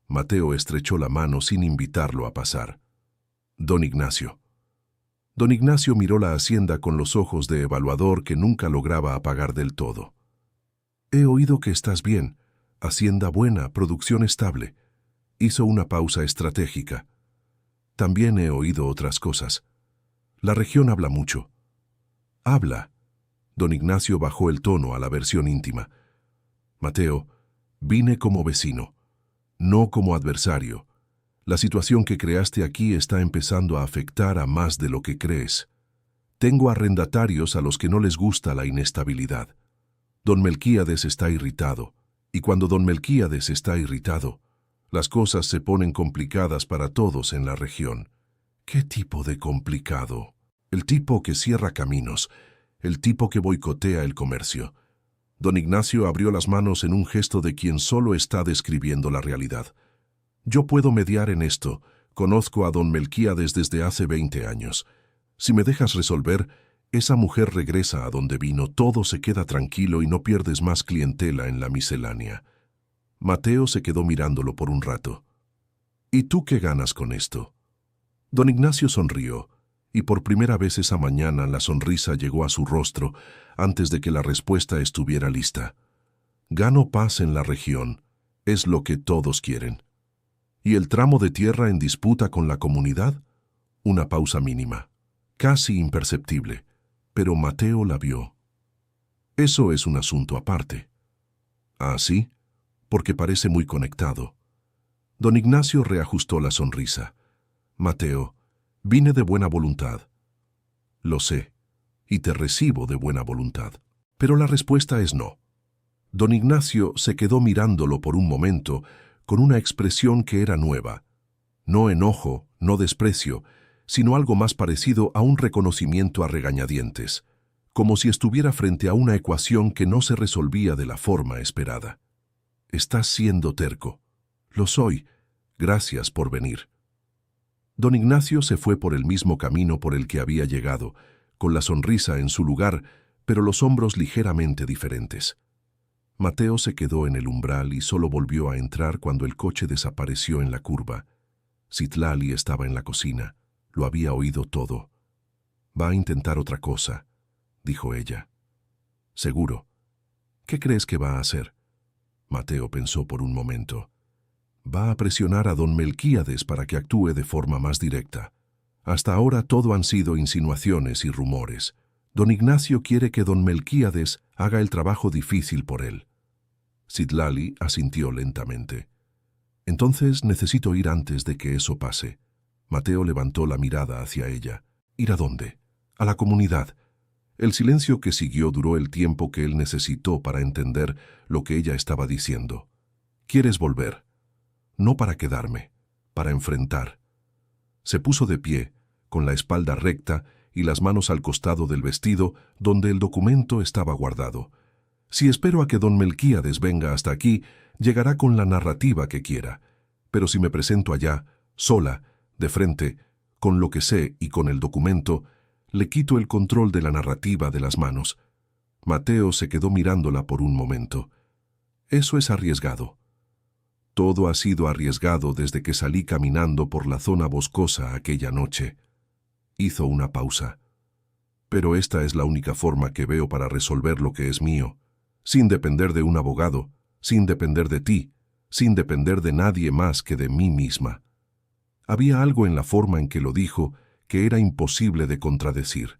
Mateo estrechó la mano sin invitarlo a pasar. «Don Ignacio». Don Ignacio miró la hacienda con los ojos de evaluador que nunca lograba apagar del todo. «He oído que estás bien. Hacienda buena, producción estable». Hizo una pausa estratégica. «También he oído otras cosas. La región habla mucho». «Habla». Don Ignacio bajó el tono a la versión íntima. «Mateo, vine como vecino, no como adversario. La situación que creaste aquí está empezando a afectar a más de lo que crees. Tengo arrendatarios a los que no les gusta la inestabilidad. Don Melquíades está irritado, y cuando don Melquíades está irritado, las cosas se ponen complicadas para todos en la región. ¿Qué tipo de complicado? El tipo que cierra caminos, el tipo que boicotea el comercio. Don Ignacio abrió las manos en un gesto de quien solo está describiendo la realidad. Yo puedo mediar en esto. Conozco a don Melquíades desde hace 20 años. Si me dejas resolver, esa mujer regresa a donde vino, todo se queda tranquilo y no pierdes más clientela en la miscelánea. Mateo se quedó mirándolo por un rato. ¿Y tú qué ganas con esto? Don Ignacio sonrió, y por primera vez esa mañana la sonrisa llegó a su rostro antes de que la respuesta estuviera lista. Gano paz en la región, es lo que todos quieren. ¿Y el tramo de tierra en disputa con la comunidad? Una pausa mínima, casi imperceptible, pero Mateo la vio. Eso es un asunto aparte. ¿Ah, sí? Porque parece muy conectado. Don Ignacio reajustó la sonrisa. Mateo, vine de buena voluntad. Lo sé, y te recibo de buena voluntad. Pero la respuesta es no. Don Ignacio se quedó mirándolo por un momento con una expresión que era nueva. No enojo, no desprecio, sino algo más parecido a un reconocimiento a regañadientes, como si estuviera frente a una ecuación que no se resolvía de la forma esperada. Estás siendo terco. Lo soy. Gracias por venir. Don Ignacio se fue por el mismo camino por el que había llegado, con la sonrisa en su lugar, pero los hombros ligeramente diferentes. Mateo se quedó en el umbral y solo volvió a entrar cuando el coche desapareció en la curva. Citlali estaba en la cocina. Lo había oído todo. «Va a intentar otra cosa», dijo ella. «Seguro. ¿Qué crees que va a hacer?» Mateo pensó por un momento. «Va a presionar a don Melquíades para que actúe de forma más directa. Hasta ahora todo han sido insinuaciones y rumores. Don Ignacio quiere que don Melquíades haga el trabajo difícil por él». Citlali asintió lentamente. «Entonces necesito ir antes de que eso pase». Mateo levantó la mirada hacia ella. ¿Ir a dónde? A la comunidad. El silencio que siguió duró el tiempo que él necesitó para entender lo que ella estaba diciendo. «¿Quieres volver?» «No para quedarme, para enfrentar». Se puso de pie, con la espalda recta y las manos al costado del vestido donde el documento estaba guardado. «Si espero a que don Melquíades venga hasta aquí, llegará con la narrativa que quiera. Pero si me presento allá, sola, de frente, con lo que sé y con el documento, le quito el control de la narrativa de las manos». Mateo se quedó mirándola por un momento. «Eso es arriesgado». «Todo ha sido arriesgado desde que salí caminando por la zona boscosa aquella noche». Hizo una pausa. «Pero esta es la única forma que veo para resolver lo que es mío, sin depender de un abogado, sin depender de ti, sin depender de nadie más que de mí misma». Había algo en la forma en que lo dijo que era imposible de contradecir.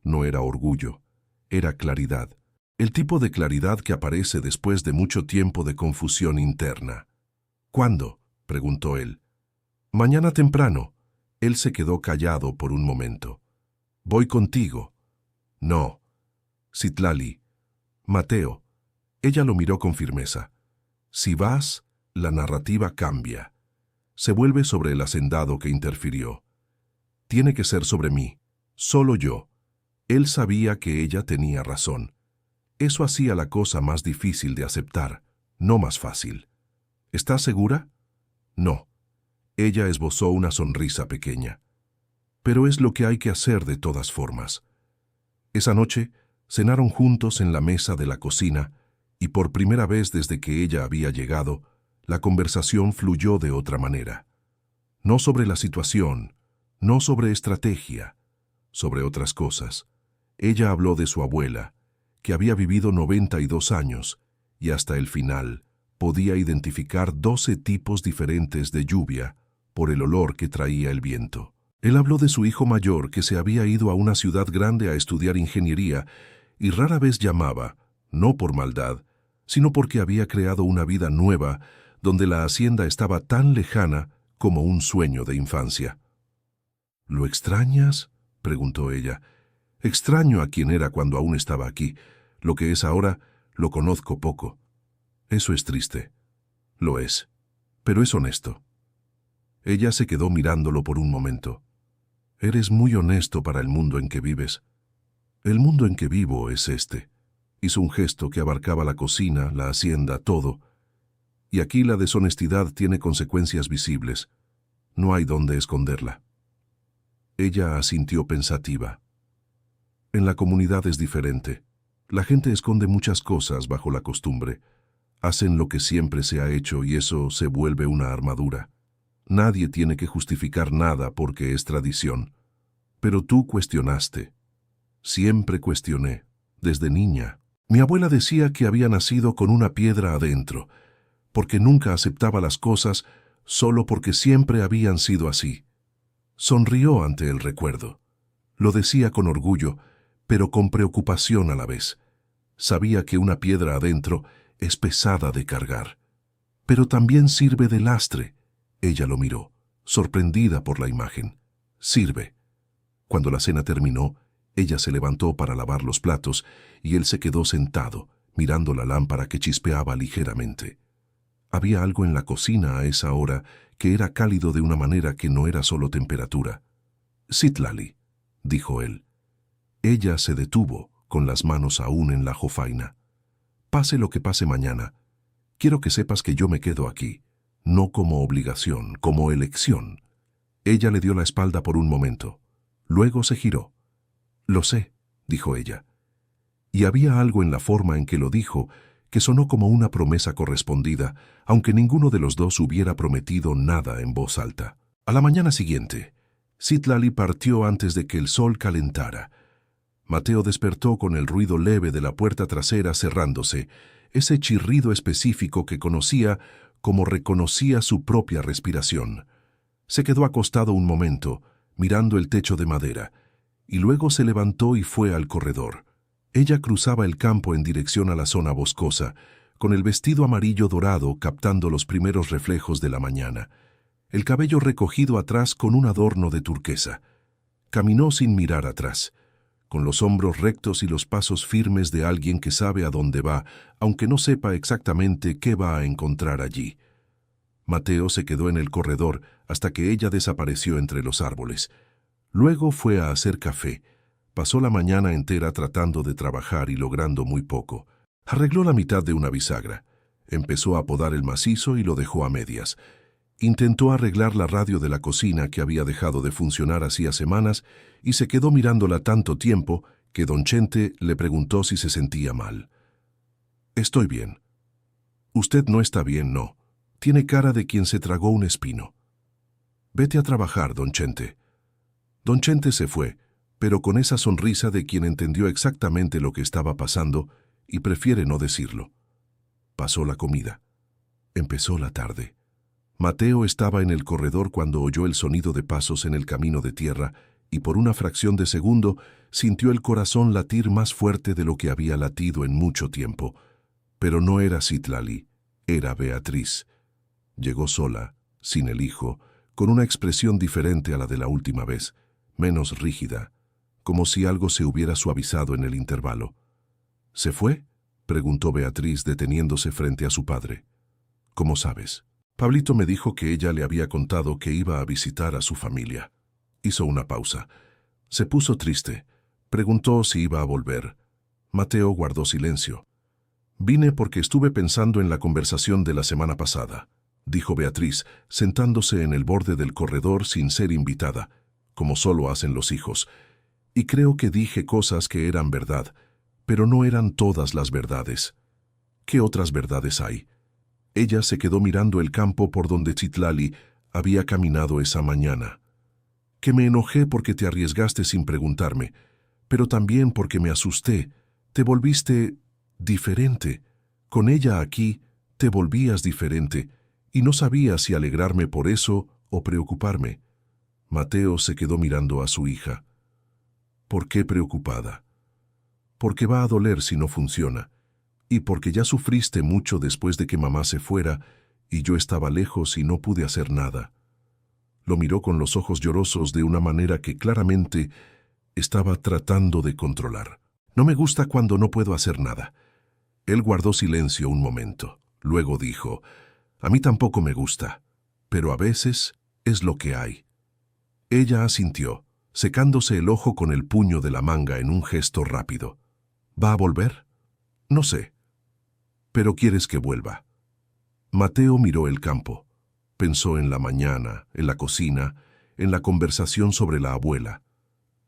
No era orgullo, era claridad. El tipo de claridad que aparece después de mucho tiempo de confusión interna. «¿Cuándo?», preguntó él. «Mañana temprano». Él se quedó callado por un momento. «Voy contigo». «No». «Citlali». «Mateo». Ella lo miró con firmeza. «Si vas, la narrativa cambia. Se vuelve sobre el hacendado que interfirió. Tiene que ser sobre mí, solo yo». Él sabía que ella tenía razón. Eso hacía la cosa más difícil de aceptar, no más fácil. «¿Estás segura?» «No». Ella esbozó una sonrisa pequeña. «Pero es lo que hay que hacer de todas formas». Esa noche cenaron juntos en la mesa de la cocina y por primera vez desde que ella había llegado, la conversación fluyó de otra manera. No sobre la situación, no sobre estrategia, sobre otras cosas. Ella habló de su abuela, que había vivido 92 años y hasta el final podía identificar 12 tipos diferentes de lluvia por el olor que traía el viento. Él habló de su hijo mayor que se había ido a una ciudad grande a estudiar ingeniería y rara vez llamaba, no por maldad, sino porque había creado una vida nueva donde la hacienda estaba tan lejana como un sueño de infancia. «¿Lo extrañas?», preguntó ella. Extraño a quien era cuando aún estaba aquí. Lo que es ahora, lo conozco poco. Eso es triste. Lo es. Pero es honesto. Ella se quedó mirándolo por un momento. Eres muy honesto para el mundo en que vives. El mundo en que vivo es este. Hizo un gesto que abarcaba la cocina, la hacienda, todo. Y aquí la deshonestidad tiene consecuencias visibles. No hay dónde esconderla. Ella asintió pensativa. En la comunidad es diferente. La gente esconde muchas cosas bajo la costumbre. Hacen lo que siempre se ha hecho y eso se vuelve una armadura. Nadie tiene que justificar nada porque es tradición. Pero tú cuestionaste. Siempre cuestioné, desde niña. Mi abuela decía que había nacido con una piedra adentro, porque nunca aceptaba las cosas solo porque siempre habían sido así. Sonrió ante el recuerdo. Lo decía con orgullo, pero con preocupación a la vez. Sabía que una piedra adentro es pesada de cargar, pero también sirve de lastre. Ella lo miró, sorprendida por la imagen. Sirve. Cuando la cena terminó, ella se levantó para lavar los platos y él se quedó sentado, mirando la lámpara que chispeaba ligeramente. Había algo en la cocina a esa hora que era cálido de una manera que no era solo temperatura. «Citlali», dijo él. Ella se detuvo, con las manos aún en la jofaina. «Pase lo que pase mañana, quiero que sepas que yo me quedo aquí, no como obligación, como elección». Ella le dio la espalda por un momento. Luego se giró. «Lo sé», dijo ella. Y había algo en la forma en que lo dijo que sonó como una promesa correspondida, aunque ninguno de los dos hubiera prometido nada en voz alta. A la mañana siguiente, Citlali partió antes de que el sol calentara. Mateo despertó con el ruido leve de la puerta trasera cerrándose, ese chirrido específico que conocía como reconocía su propia respiración. Se quedó acostado un momento, mirando el techo de madera, y luego se levantó y fue al corredor. Ella cruzaba el campo en dirección a la zona boscosa, con el vestido amarillo dorado captando los primeros reflejos de la mañana, el cabello recogido atrás con un adorno de turquesa. Caminó sin mirar atrás, con los hombros rectos y los pasos firmes de alguien que sabe a dónde va, aunque no sepa exactamente qué va a encontrar allí. Mateo se quedó en el corredor hasta que ella desapareció entre los árboles. Luego fue a hacer café. Pasó la mañana entera tratando de trabajar y logrando muy poco. Arregló la mitad de una bisagra. Empezó a podar el macizo y lo dejó a medias. Intentó arreglar la radio de la cocina que había dejado de funcionar hacía semanas y se quedó mirándola tanto tiempo que don Chente le preguntó si se sentía mal. «Estoy bien». «Usted no está bien, no. Tiene cara de quien se tragó un espino». «Vete a trabajar, don Chente». Don Chente se fue, pero con esa sonrisa de quien entendió exactamente lo que estaba pasando y prefiere no decirlo. Pasó la comida. Empezó la tarde. Mateo estaba en el corredor cuando oyó el sonido de pasos en el camino de tierra y por una fracción de segundo sintió el corazón latir más fuerte de lo que había latido en mucho tiempo. Pero no era Citlali, era Beatriz. Llegó sola, sin el hijo, con una expresión diferente a la de la última vez, menos rígida, como si algo se hubiera suavizado en el intervalo. «¿Se fue?», preguntó Beatriz deteniéndose frente a su padre. «¿Cómo sabes?». «Pablito me dijo que ella le había contado que iba a visitar a su familia». Hizo una pausa. Se puso triste. Preguntó si iba a volver. Mateo guardó silencio. «Vine porque estuve pensando en la conversación de la semana pasada», dijo Beatriz, sentándose en el borde del corredor sin ser invitada, como solo hacen los hijos. «Y creo que dije cosas que eran verdad, pero no eran todas las verdades». «¿Qué otras verdades hay?». Ella se quedó mirando el campo por donde Citlali había caminado esa mañana. «Que me enojé porque te arriesgaste sin preguntarme, pero también porque me asusté. Te volviste diferente. Con ella aquí te volvías diferente, y no sabía si alegrarme por eso o preocuparme». Mateo se quedó mirando a su hija. «¿Por qué preocupada?». «Porque va a doler si no funciona, y porque ya sufriste mucho después de que mamá se fuera y yo estaba lejos y no pude hacer nada». Lo miró con los ojos llorosos de una manera que claramente Estaba tratando de controlar. No me gusta cuando no puedo hacer nada. Él guardó silencio un momento. Luego dijo, a mí tampoco me gusta, pero a veces es lo que hay. Ella asintió, secándose el ojo con el puño de la manga en un gesto rápido. ¿Va a volver? No sé. Pero quieres que vuelva. Mateo miró el campo. Pensó en la mañana, en la cocina, en la conversación sobre la abuela.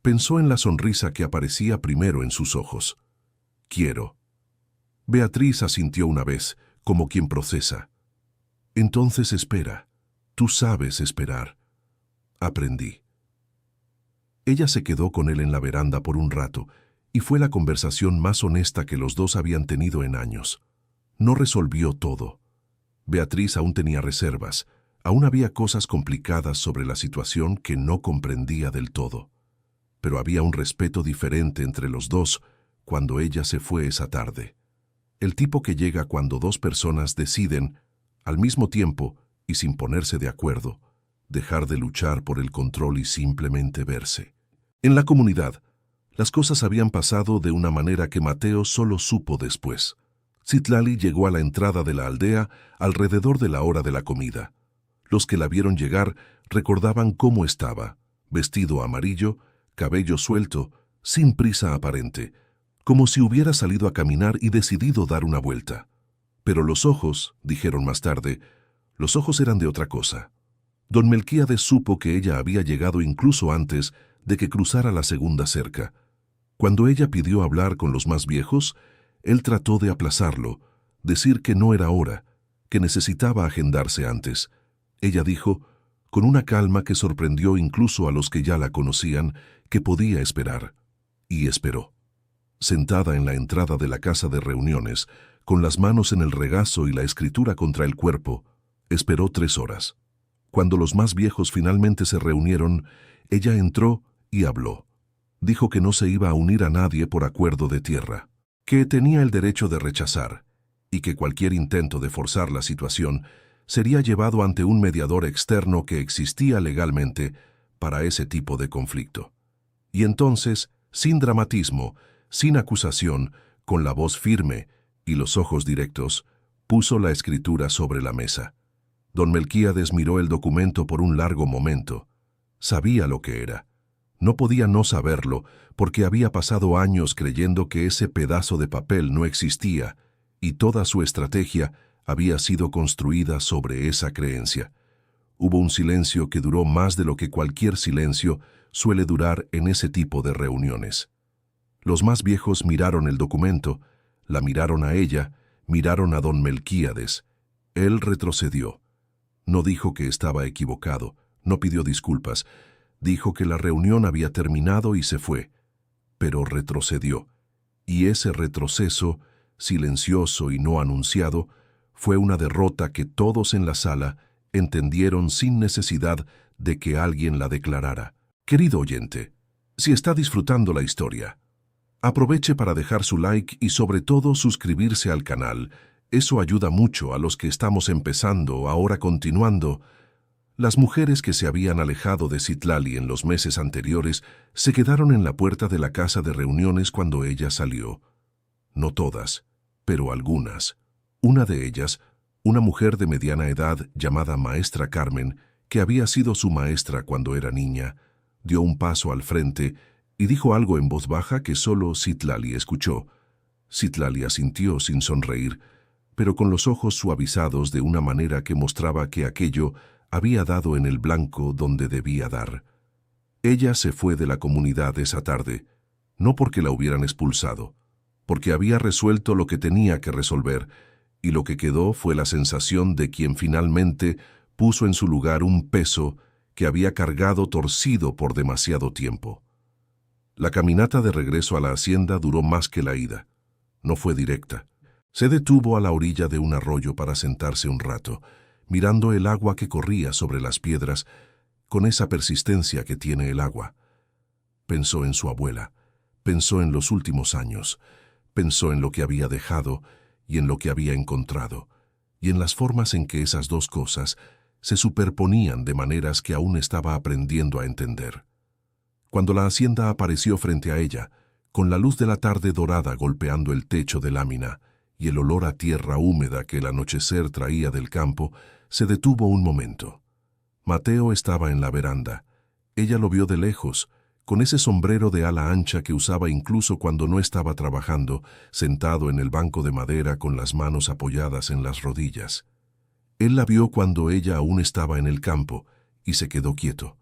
Pensó en la sonrisa que aparecía primero en sus ojos. Quiero. Beatriz asintió una vez, como quien procesa. Entonces espera. Tú sabes esperar. Aprendí. Ella se quedó con él en la veranda por un rato, y fue la conversación más honesta que los dos habían tenido en años. No resolvió todo. Beatriz aún tenía reservas, aún había cosas complicadas sobre la situación que no comprendía del todo. Pero había un respeto diferente entre los dos cuando ella se fue esa tarde. El tipo que llega cuando dos personas deciden, al mismo tiempo y sin ponerse de acuerdo, dejar de luchar por el control y simplemente verse. En la comunidad, las cosas habían pasado de una manera que Mateo solo supo después. Citlali llegó a la entrada de la aldea alrededor de la hora de la comida. Los que la vieron llegar recordaban cómo estaba, vestido amarillo, cabello suelto, sin prisa aparente, como si hubiera salido a caminar y decidido dar una vuelta. Pero los ojos, dijeron más tarde, los ojos eran de otra cosa. Don Melquíades supo que ella había llegado incluso antes de que cruzara la segunda cerca. Cuando ella pidió hablar con los más viejos, él trató de aplazarlo, decir que no era hora, que necesitaba agendarse antes. Ella dijo, con una calma que sorprendió incluso a los que ya la conocían, que podía esperar. Y esperó. Sentada en la entrada de la casa de reuniones, con las manos en el regazo y la escritura contra el cuerpo, esperó 3 horas. Cuando los más viejos finalmente se reunieron, ella entró y habló. Dijo que no se iba a unir a nadie por acuerdo de tierra, que tenía el derecho de rechazar, y que cualquier intento de forzar la situación sería llevado ante un mediador externo que existía legalmente para ese tipo de conflicto. Y entonces, sin dramatismo, sin acusación, con la voz firme y los ojos directos, puso la escritura sobre la mesa. Don Melquíades miró el documento por un largo momento. Sabía lo que era. No podía no saberlo, porque había pasado años creyendo que ese pedazo de papel no existía, y toda su estrategia había sido construida sobre esa creencia. Hubo un silencio que duró más de lo que cualquier silencio suele durar en ese tipo de reuniones. Los más viejos miraron el documento, la miraron a ella, miraron a don Melquíades. Él retrocedió. No dijo que estaba equivocado, no pidió disculpas, dijo que la reunión había terminado y se fue, pero retrocedió. Y ese retroceso, silencioso y no anunciado, fue una derrota que todos en la sala entendieron sin necesidad de que alguien la declarara. Querido oyente, si está disfrutando la historia, aproveche para dejar su like y sobre todo suscribirse al canal. Eso ayuda mucho a los que estamos empezando, ahora continuando. Las mujeres que se habían alejado de Citlali en los meses anteriores se quedaron en la puerta de la casa de reuniones cuando ella salió. No todas, pero algunas. Una de ellas, una mujer de mediana edad llamada Maestra Carmen, que había sido su maestra cuando era niña, dio un paso al frente y dijo algo en voz baja que solo Citlali escuchó. Citlali asintió sin sonreír, pero con los ojos suavizados de una manera que mostraba que aquello había dado en el blanco donde debía dar. Ella se fue de la comunidad esa tarde, no porque la hubieran expulsado, porque había resuelto lo que tenía que resolver, y lo que quedó fue la sensación de quien finalmente puso en su lugar un peso que había cargado torcido por demasiado tiempo. La caminata de regreso a la hacienda duró más que la ida. No fue directa. Se detuvo a la orilla de un arroyo para sentarse un rato, mirando el agua que corría sobre las piedras, con esa persistencia que tiene el agua. Pensó en su abuela, pensó en los últimos años, pensó en lo que había dejado y en lo que había encontrado, y en las formas en que esas dos cosas se superponían de maneras que aún estaba aprendiendo a entender. cuando la hacienda apareció frente a ella, con la luz de la tarde dorada golpeando el techo de lámina y el olor a tierra húmeda que el anochecer traía del campo, se detuvo un momento. Mateo estaba en la veranda. Ella lo vio de lejos, con ese sombrero de ala ancha que usaba incluso cuando no estaba trabajando, sentado en el banco de madera con las manos apoyadas en las rodillas. Él la vio cuando ella aún estaba en el campo y se quedó quieto.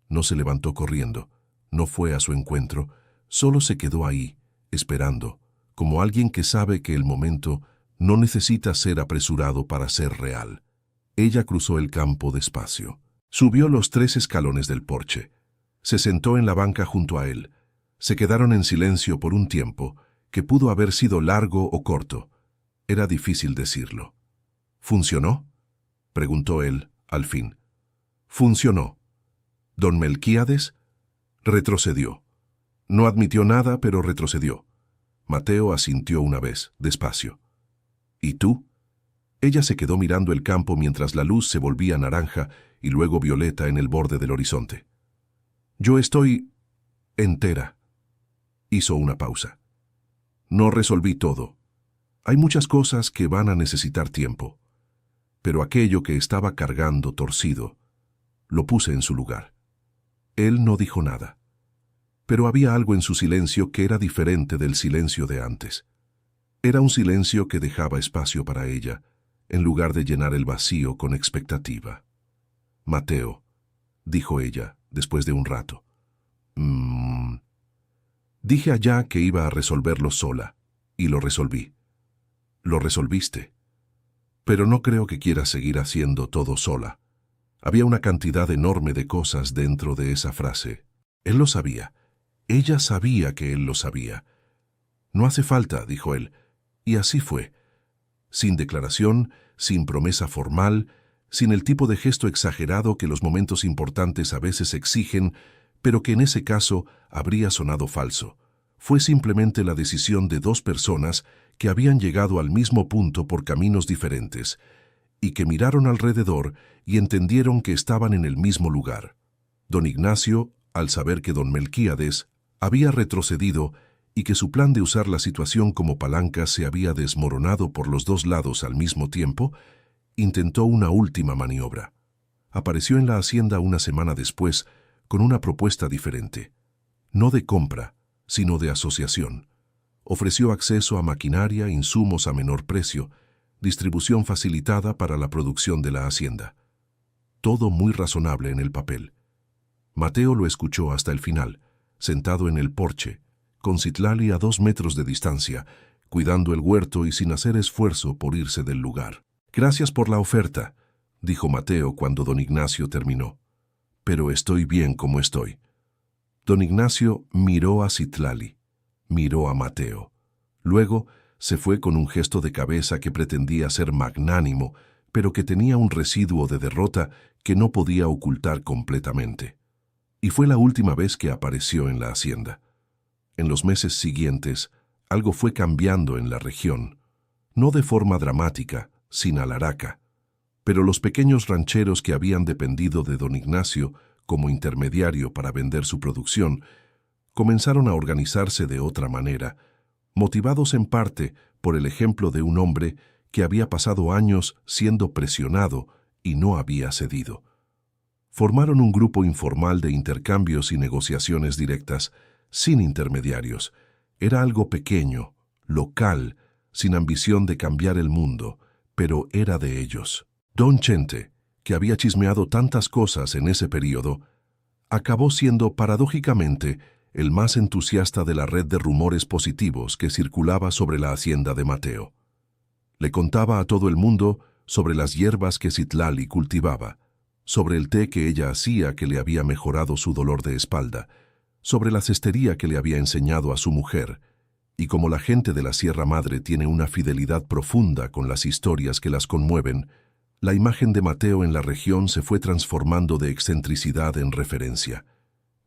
No se levantó corriendo, no fue a su encuentro, solo se quedó ahí, esperando, como alguien que sabe que el momento no necesita ser apresurado para ser real. Ella cruzó el campo despacio. Subió los 3 escalones del porche. Se sentó en la banca junto a él. Se quedaron en silencio por un tiempo, que pudo haber sido largo o corto. Era difícil decirlo. ¿Funcionó?, preguntó él, al fin. Funcionó. Don Melquíades retrocedió. No admitió nada, pero retrocedió. Mateo asintió una vez, despacio. ¿Y tú? Ella se quedó mirando el campo mientras la luz se volvía naranja y luego violeta en el borde del horizonte. Yo estoy entera. Hizo una pausa. No resolví todo. Hay muchas cosas que van a necesitar tiempo. Pero aquello que estaba cargando torcido, lo puse en su lugar. Él no dijo nada. Pero había algo en su silencio que era diferente del silencio de antes. Era un silencio que dejaba espacio para ella, en lugar de llenar el vacío con expectativa. Mateo, dijo ella, después de un rato. Dije allá que iba a resolverlo sola, y lo resolví. Lo resolviste. Pero no creo que quieras seguir haciendo todo sola. Había una cantidad enorme de cosas dentro de esa frase. Él lo sabía. Ella sabía que él lo sabía. No hace falta, dijo él, y así fue. Sin declaración, sin promesa formal, sin el tipo de gesto exagerado que los momentos importantes a veces exigen, pero que en ese caso habría sonado falso. Fue simplemente la decisión de 2 personas que habían llegado al mismo punto por caminos diferentes, y que miraron alrededor y entendieron que estaban en el mismo lugar. Don Ignacio, al saber que don Melquíades había retrocedido y que su plan de usar la situación como palanca se había desmoronado por los 2 lados al mismo tiempo, intentó una última maniobra. Apareció en la hacienda una semana después con una propuesta diferente. No de compra, sino de asociación. Ofreció acceso a maquinaria, insumos a menor precio, distribución facilitada para la producción de la hacienda. Todo muy razonable en el papel. Mateo lo escuchó hasta el final, sentado en el porche, con Citlali a 2 metros de distancia, cuidando el huerto y sin hacer esfuerzo por irse del lugar. Gracias por la oferta, dijo Mateo cuando don Ignacio terminó. Pero estoy bien como estoy. Don Ignacio miró a Citlali, miró a Mateo. Luego se fue con un gesto de cabeza que pretendía ser magnánimo, pero que tenía un residuo de derrota que no podía ocultar completamente. Y fue la última vez que apareció en la hacienda. En los meses siguientes, algo fue cambiando en la región, no de forma dramática, sin alaraca, pero los pequeños rancheros que habían dependido de don Ignacio como intermediario para vender su producción, comenzaron a organizarse de otra manera, motivados en parte por el ejemplo de un hombre que había pasado años siendo presionado y no había cedido. Formaron un grupo informal de intercambios y negociaciones directas, sin intermediarios. Era algo pequeño, local, sin ambición de cambiar el mundo, pero era de ellos. Don Chente, que había chismeado tantas cosas en ese período, acabó siendo paradójicamente el más entusiasta de la red de rumores positivos que circulaba sobre la hacienda de Mateo. Le contaba a todo el mundo sobre las hierbas que Citlali cultivaba, sobre el té que ella hacía que le había mejorado su dolor de espalda, sobre la cestería que le había enseñado a su mujer, y como la gente de la Sierra Madre tiene una fidelidad profunda con las historias que las conmueven, la imagen de Mateo en la región se fue transformando de excentricidad en referencia.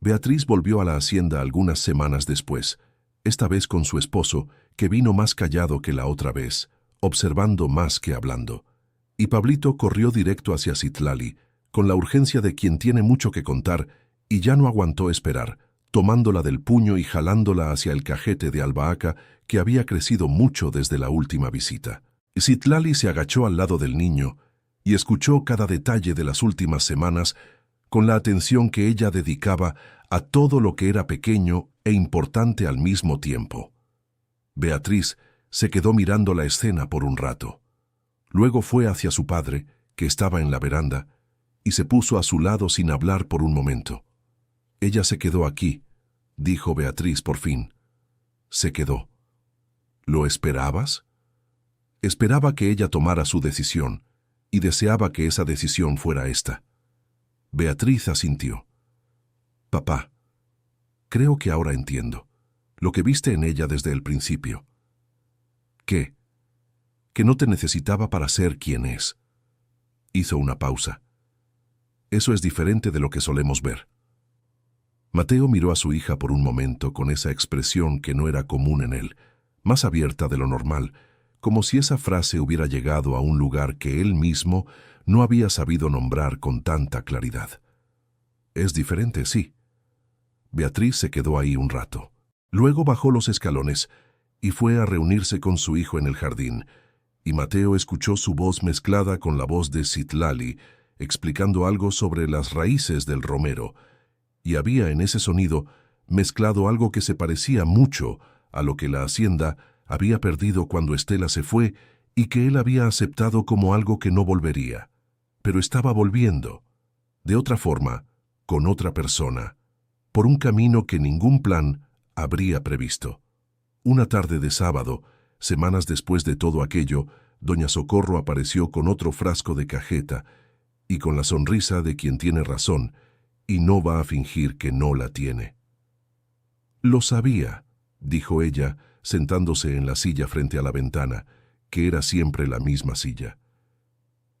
Beatriz volvió a la hacienda algunas semanas después, esta vez con su esposo, que vino más callado que la otra vez, observando más que hablando. Y Pablito corrió directo hacia Citlali, con la urgencia de quien tiene mucho que contar, y ya no aguantó esperar. tomándola del puño y jalándola hacia el cajete de albahaca que había crecido mucho desde la última visita. Citlali se agachó al lado del niño y escuchó cada detalle de las últimas semanas con la atención que ella dedicaba a todo lo que era pequeño e importante al mismo tiempo. Beatriz se quedó mirando la escena por un rato. Luego fue hacia su padre, que estaba en la veranda, y se puso a su lado sin hablar por un momento. «Ella se quedó aquí», dijo Beatriz por fin. Se quedó. ¿Lo esperabas? Esperaba que ella tomara su decisión, y deseaba que esa decisión fuera esta. Beatriz asintió. «Papá, creo que ahora entiendo lo que viste en ella desde el principio. ¿Qué? Que no te necesitaba para ser quien es». Hizo una pausa. «Eso es diferente de lo que solemos ver». Mateo miró a su hija por un momento con esa expresión que no era común en él, más abierta de lo normal, como si esa frase hubiera llegado a un lugar que él mismo no había sabido nombrar con tanta claridad. «Es diferente, sí». Beatriz se quedó ahí un rato. Luego bajó los escalones y fue a reunirse con su hijo en el jardín, y Mateo escuchó su voz mezclada con la voz de Citlali, explicando algo sobre las raíces del romero, y había en ese sonido mezclado algo que se parecía mucho a lo que la hacienda había perdido cuando Estela se fue y que él había aceptado como algo que no volvería. Pero estaba volviendo, de otra forma, con otra persona, por un camino que ningún plan habría previsto. Una tarde de sábado, semanas después de todo aquello, doña Socorro apareció con otro frasco de cajeta y con la sonrisa de quien tiene razón y no va a fingir que no la tiene. «Lo sabía», dijo ella, sentándose en la silla frente a la ventana, que era siempre la misma silla.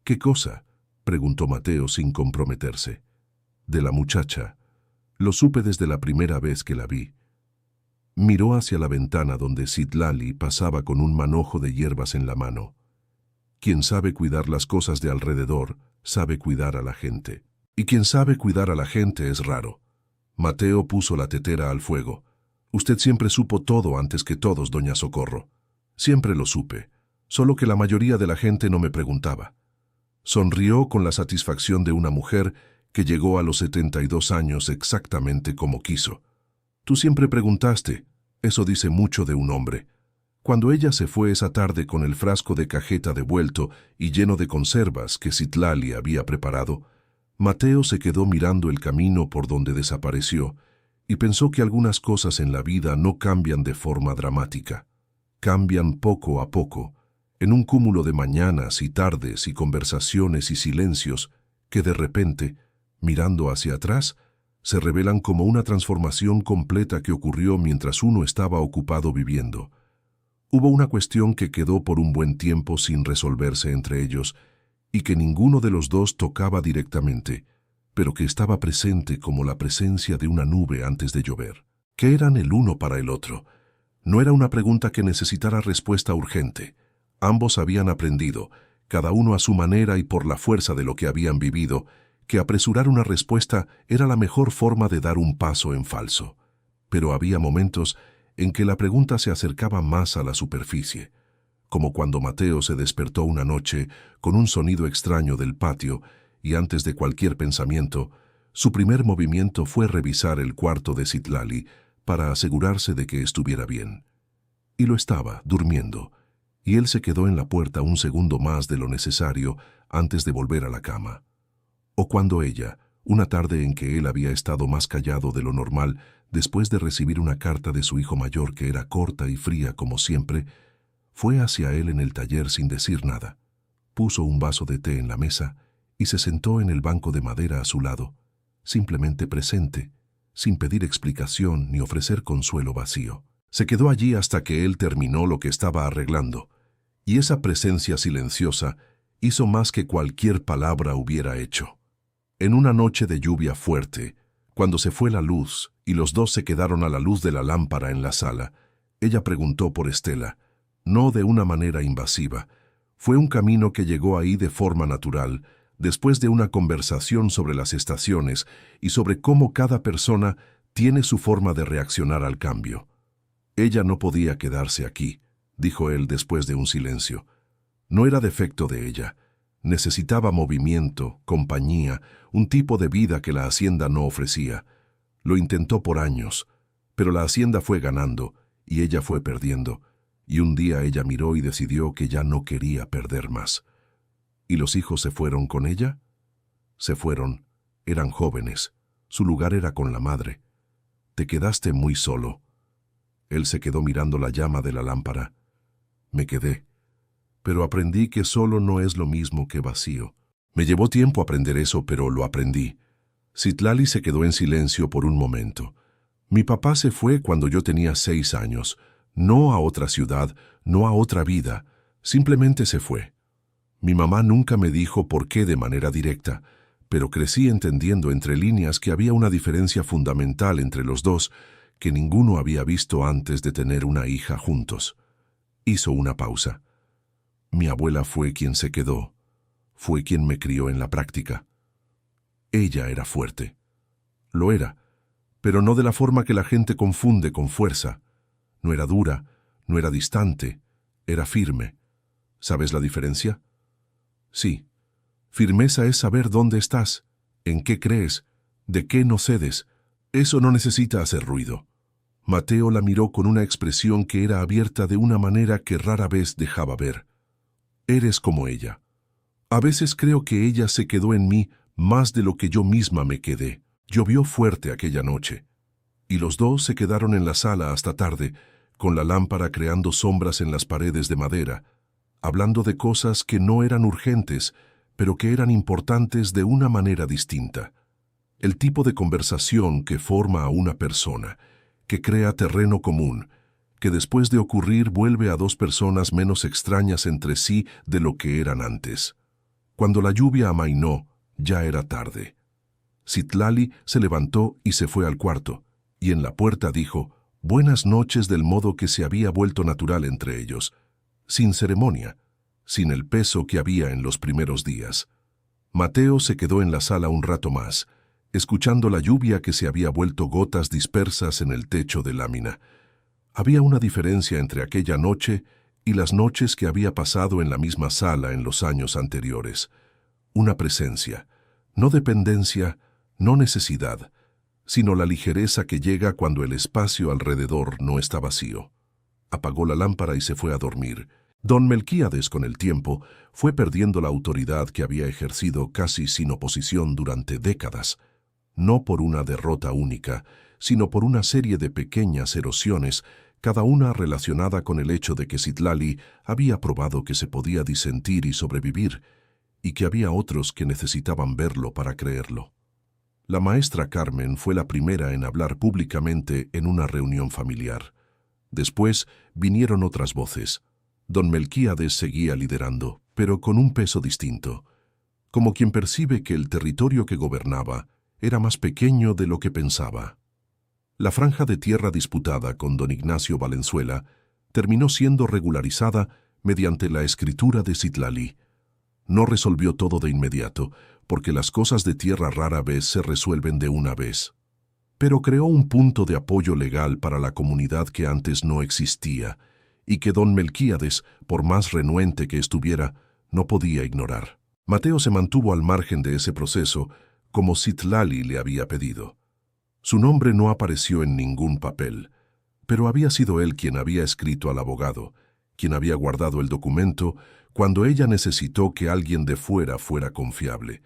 «¿Qué cosa?», preguntó Mateo sin comprometerse. «De la muchacha. Lo supe desde la primera vez que la vi». Miró hacia la ventana donde Citlali pasaba con un manojo de hierbas en la mano. Quien sabe cuidar las cosas de alrededor, sabe cuidar a la gente. Y quien sabe cuidar a la gente es raro. Mateo puso la tetera al fuego. «Usted siempre supo todo antes que todos, doña Socorro». «Siempre lo supe, solo que la mayoría de la gente no me preguntaba». Sonrió con la satisfacción de una mujer que llegó a los 72 años exactamente como quiso. «Tú siempre preguntaste», eso dice mucho de un hombre. Cuando ella se fue esa tarde con el frasco de cajeta devuelto y lleno de conservas que Citlali había preparado, Mateo se quedó mirando el camino por donde desapareció y pensó que algunas cosas en la vida no cambian de forma dramática. Cambian poco a poco, en un cúmulo de mañanas y tardes y conversaciones y silencios que de repente, mirando hacia atrás, se revelan como una transformación completa que ocurrió mientras uno estaba ocupado viviendo. Hubo una cuestión que quedó por un buen tiempo sin resolverse entre ellos y que ninguno de los dos tocaba directamente, pero que estaba presente como la presencia de una nube antes de llover. ¿Qué eran el uno para el otro? No era una pregunta que necesitara respuesta urgente. Ambos habían aprendido, cada uno a su manera y por la fuerza de lo que habían vivido, que apresurar una respuesta era la mejor forma de dar un paso en falso. Pero había momentos en que la pregunta se acercaba más a la superficie, como cuando Mateo se despertó una noche con un sonido extraño del patio y antes de cualquier pensamiento, su primer movimiento fue revisar el cuarto de Citlali para asegurarse de que estuviera bien. Y lo estaba, durmiendo, y él se quedó en la puerta un segundo más de lo necesario antes de volver a la cama. O cuando ella, una tarde en que él había estado más callado de lo normal después de recibir una carta de su hijo mayor que era corta y fría como siempre, fue hacia él en el taller sin decir nada, puso un vaso de té en la mesa y se sentó en el banco de madera a su lado, simplemente presente, sin pedir explicación ni ofrecer consuelo vacío. Se quedó allí hasta que él terminó lo que estaba arreglando, y esa presencia silenciosa hizo más que cualquier palabra hubiera hecho. En una noche de lluvia fuerte, cuando se fue la luz y los dos se quedaron a la luz de la lámpara en la sala, ella preguntó por Estela, no de una manera invasiva. Fue un camino que llegó ahí de forma natural, después de una conversación sobre las estaciones y sobre cómo cada persona Tiene su forma de reaccionar al cambio. Ella no podía quedarse aquí, dijo él después de un silencio. No era defecto de ella. Necesitaba movimiento, compañía, un tipo de vida que la hacienda no ofrecía. Lo intentó por años, pero la hacienda fue ganando y ella fue perdiendo, y un día ella miró y decidió que ya no quería perder más. ¿Y los hijos se fueron con ella? Se fueron. Eran jóvenes. Su lugar era con la madre. Te quedaste muy solo. Él se quedó mirando la llama de la lámpara. Me quedé. Pero aprendí que solo no es lo mismo que vacío. Me llevó tiempo aprender eso, pero lo aprendí. Citlali se quedó en silencio por un momento. Mi papá se fue cuando yo tenía 6 años. No a otra ciudad, no a otra vida. Simplemente se fue. Mi mamá nunca me dijo por qué de manera directa, pero crecí entendiendo entre líneas que había una diferencia fundamental entre los dos que ninguno había visto antes de tener una hija juntos. Hizo una pausa. Mi abuela fue quien se quedó. Fue quien me crió en la práctica. Ella era fuerte. Lo era, pero no de la forma que la gente confunde con fuerza. No era dura, no era distante, era firme. ¿Sabes la diferencia? Sí. Firmeza es saber dónde estás, en qué crees, de qué no cedes. Eso no necesita hacer ruido. Mateo la miró con una expresión que era abierta de una manera que rara vez dejaba ver. Eres como ella. A veces creo que ella se quedó en mí más de lo que yo misma me quedé. Llovió fuerte aquella noche, y los dos se quedaron en la sala hasta tarde, con la lámpara creando sombras en las paredes de madera, hablando de cosas que no eran urgentes, pero que eran importantes de una manera distinta. El tipo de conversación que forma a una persona, que crea terreno común, que después de ocurrir vuelve a dos personas menos extrañas entre sí de lo que eran antes. Cuando la lluvia amainó, ya era tarde. Citlali se levantó y se fue al cuarto, y en la puerta dijo buenas noches del modo que se había vuelto natural entre ellos, sin ceremonia, sin el peso que había en los primeros días. Mateo se quedó en la sala un rato más, escuchando la lluvia que se había vuelto gotas dispersas en el techo de lámina. Había una diferencia entre aquella noche y las noches que había pasado en la misma sala en los años anteriores. Una presencia, no dependencia, no necesidad, sino la ligereza que llega cuando el espacio alrededor no está vacío. Apagó la lámpara y se fue a dormir. Don Melquíades, con el tiempo, fue perdiendo la autoridad que había ejercido casi sin oposición durante décadas, no por una derrota única, sino por una serie de pequeñas erosiones, cada una relacionada con el hecho de que Citlali había probado que se podía disentir y sobrevivir, y que había otros que necesitaban verlo para creerlo. La maestra Carmen fue la primera en hablar públicamente en una reunión familiar. Después vinieron otras voces. Don Melquíades seguía liderando, pero con un peso distinto, como quien percibe que el territorio que gobernaba era más pequeño de lo que pensaba. La franja de tierra disputada con don Ignacio Valenzuela terminó siendo regularizada mediante la escritura de Citlali. No resolvió todo de inmediato, porque las cosas de tierra rara vez se resuelven de una vez. Pero creó un punto de apoyo legal para la comunidad que antes no existía, y que don Melquíades, por más renuente que estuviera, no podía ignorar. Mateo se mantuvo al margen de ese proceso, como Citlali le había pedido. Su nombre no apareció en ningún papel, pero había sido él quien había escrito al abogado, quien había guardado el documento cuando ella necesitó que alguien de fuera fuera confiable,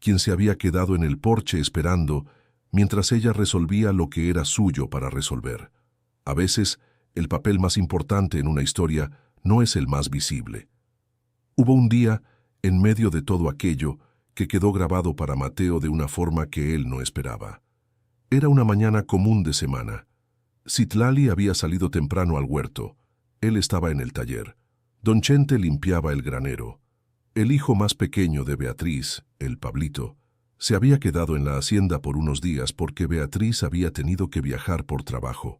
quien se había quedado en el porche esperando mientras ella resolvía lo que era suyo para resolver. A veces, el papel más importante en una historia no es el más visible. Hubo un día, en medio de todo aquello, que quedó grabado para Mateo de una forma que él no esperaba. Era una mañana común de semana. Citlali había salido temprano al huerto. Él estaba en el taller. Don Chente limpiaba el granero. El hijo más pequeño de Beatriz, el Pablito, se había quedado en la hacienda por unos días porque Beatriz había tenido que viajar por trabajo.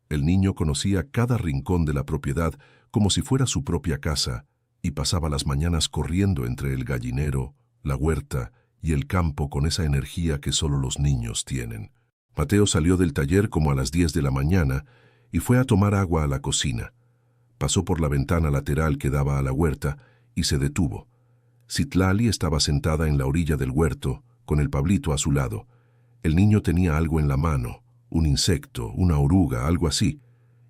El niño conocía cada rincón de la propiedad como si fuera su propia casa y pasaba las mañanas corriendo entre el gallinero, la huerta y el campo con esa energía que solo los niños tienen. Mateo salió del taller como a las 10 de la mañana y fue a tomar agua a la cocina. Pasó por la ventana lateral que daba a la huerta y se detuvo. Citlali estaba sentada en la orilla del huerto, con el Pablito a su lado. El niño tenía algo en la mano, un insecto, una oruga, algo así,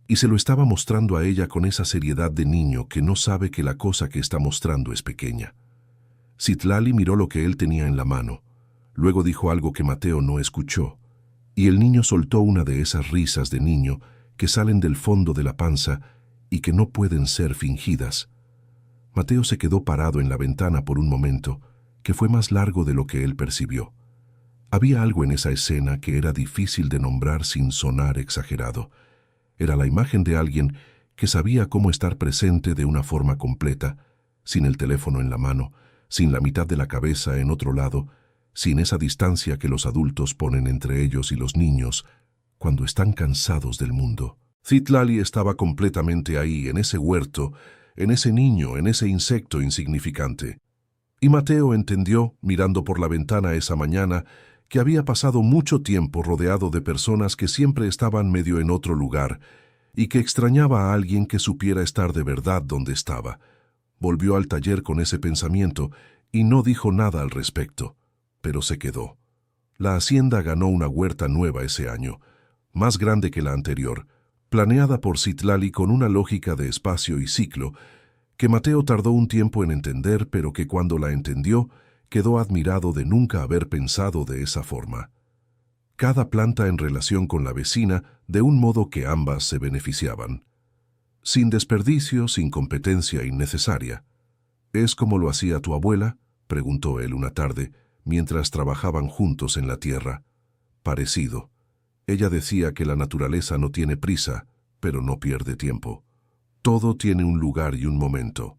y se lo estaba mostrando a ella con esa seriedad de niño que no sabe que la cosa que está mostrando es pequeña. Citlali miró lo que él tenía en la mano. Luego dijo algo que Mateo no escuchó, y el niño soltó una de esas risas de niño que salen del fondo de la panza y que no pueden ser fingidas. Mateo se quedó parado en la ventana por un momento, que fue más largo de lo que él percibió. Había algo en esa escena que era difícil de nombrar sin sonar exagerado. Era la imagen de alguien que sabía cómo estar presente de una forma completa, sin el teléfono en la mano, sin la mitad de la cabeza en otro lado, sin esa distancia que los adultos ponen entre ellos y los niños cuando están cansados del mundo. Citlali estaba completamente ahí, en ese huerto, en ese niño, en ese insecto insignificante. Y Mateo entendió, mirando por la ventana esa mañana, que había pasado mucho tiempo rodeado de personas que siempre estaban medio en otro lugar y que extrañaba a alguien que supiera estar de verdad donde estaba. Volvió al taller con ese pensamiento y no dijo nada al respecto, pero se quedó. La hacienda ganó una huerta nueva ese año, más grande que la anterior, planeada por Citlali con una lógica de espacio y ciclo que Mateo tardó un tiempo en entender, pero que cuando la entendió, quedó admirado de nunca haber pensado de esa forma. Cada planta en relación con la vecina, de un modo que ambas se beneficiaban. Sin desperdicio, sin competencia innecesaria. ¿Es como lo hacía tu abuela?, preguntó él una tarde, mientras trabajaban juntos en la tierra. Parecido. Ella decía que la naturaleza no tiene prisa, pero no pierde tiempo. Todo tiene un lugar y un momento.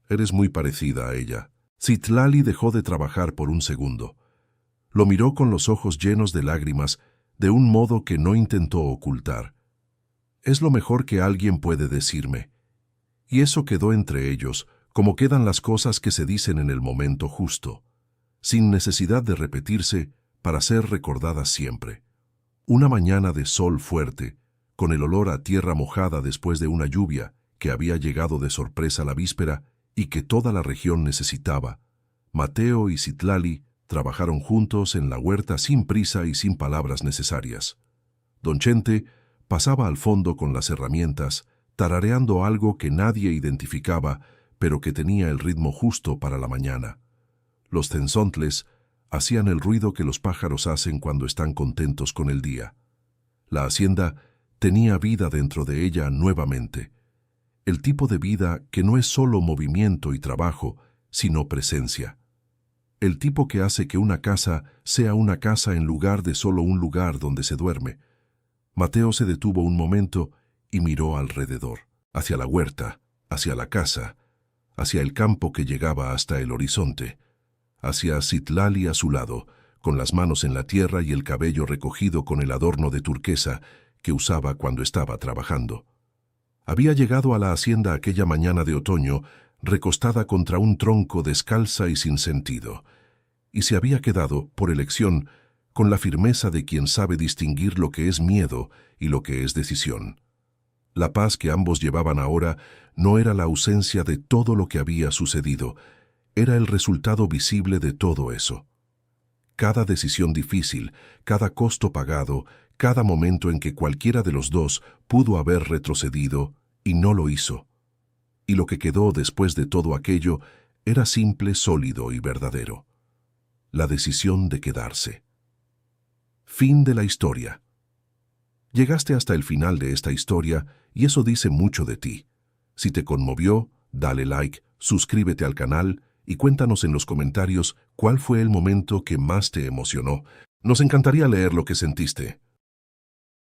Eres muy parecida a ella. Citlali dejó de trabajar por un segundo. Lo miró con los ojos llenos de lágrimas, de un modo que no intentó ocultar. Es lo mejor que alguien puede decirme. Y eso quedó entre ellos, como quedan las cosas que se dicen en el momento justo, sin necesidad de repetirse para ser recordadas siempre. Una mañana de sol fuerte, con el olor a tierra mojada después de una lluvia que había llegado de sorpresa la víspera y que toda la región necesitaba, Mateo y Citlali trabajaron juntos en la huerta sin prisa y sin palabras necesarias. Don Chente pasaba al fondo con las herramientas, tarareando algo que nadie identificaba, pero que tenía el ritmo justo para la mañana. Los cenzontles hacían el ruido que los pájaros hacen cuando están contentos con el día. La hacienda tenía vida dentro de ella nuevamente. El tipo de vida que no es solo movimiento y trabajo, sino presencia. El tipo que hace que una casa sea una casa en lugar de solo un lugar donde se duerme. Mateo se detuvo un momento y miró alrededor, hacia la huerta, hacia la casa, hacia el campo que llegaba hasta el horizonte, hacia Citlali a su lado, con las manos en la tierra y el cabello recogido con el adorno de turquesa que usaba cuando estaba trabajando. Había llegado a la hacienda aquella mañana de otoño, recostada contra un tronco descalza y sin sentido, y se había quedado, por elección, con la firmeza de quien sabe distinguir lo que es miedo y lo que es decisión. La paz que ambos llevaban ahora no era la ausencia de todo lo que había sucedido, era el resultado visible de todo eso. Cada decisión difícil, cada costo pagado, cada momento en que cualquiera de los dos pudo haber retrocedido y no lo hizo. Y lo que quedó después de todo aquello era simple, sólido y verdadero. La decisión de quedarse. Fin de la historia. Llegaste hasta el final de esta historia y eso dice mucho de ti. Si te conmovió, dale like, suscríbete al canal y cuéntanos en los comentarios cuál fue el momento que más te emocionó. Nos encantaría leer lo que sentiste.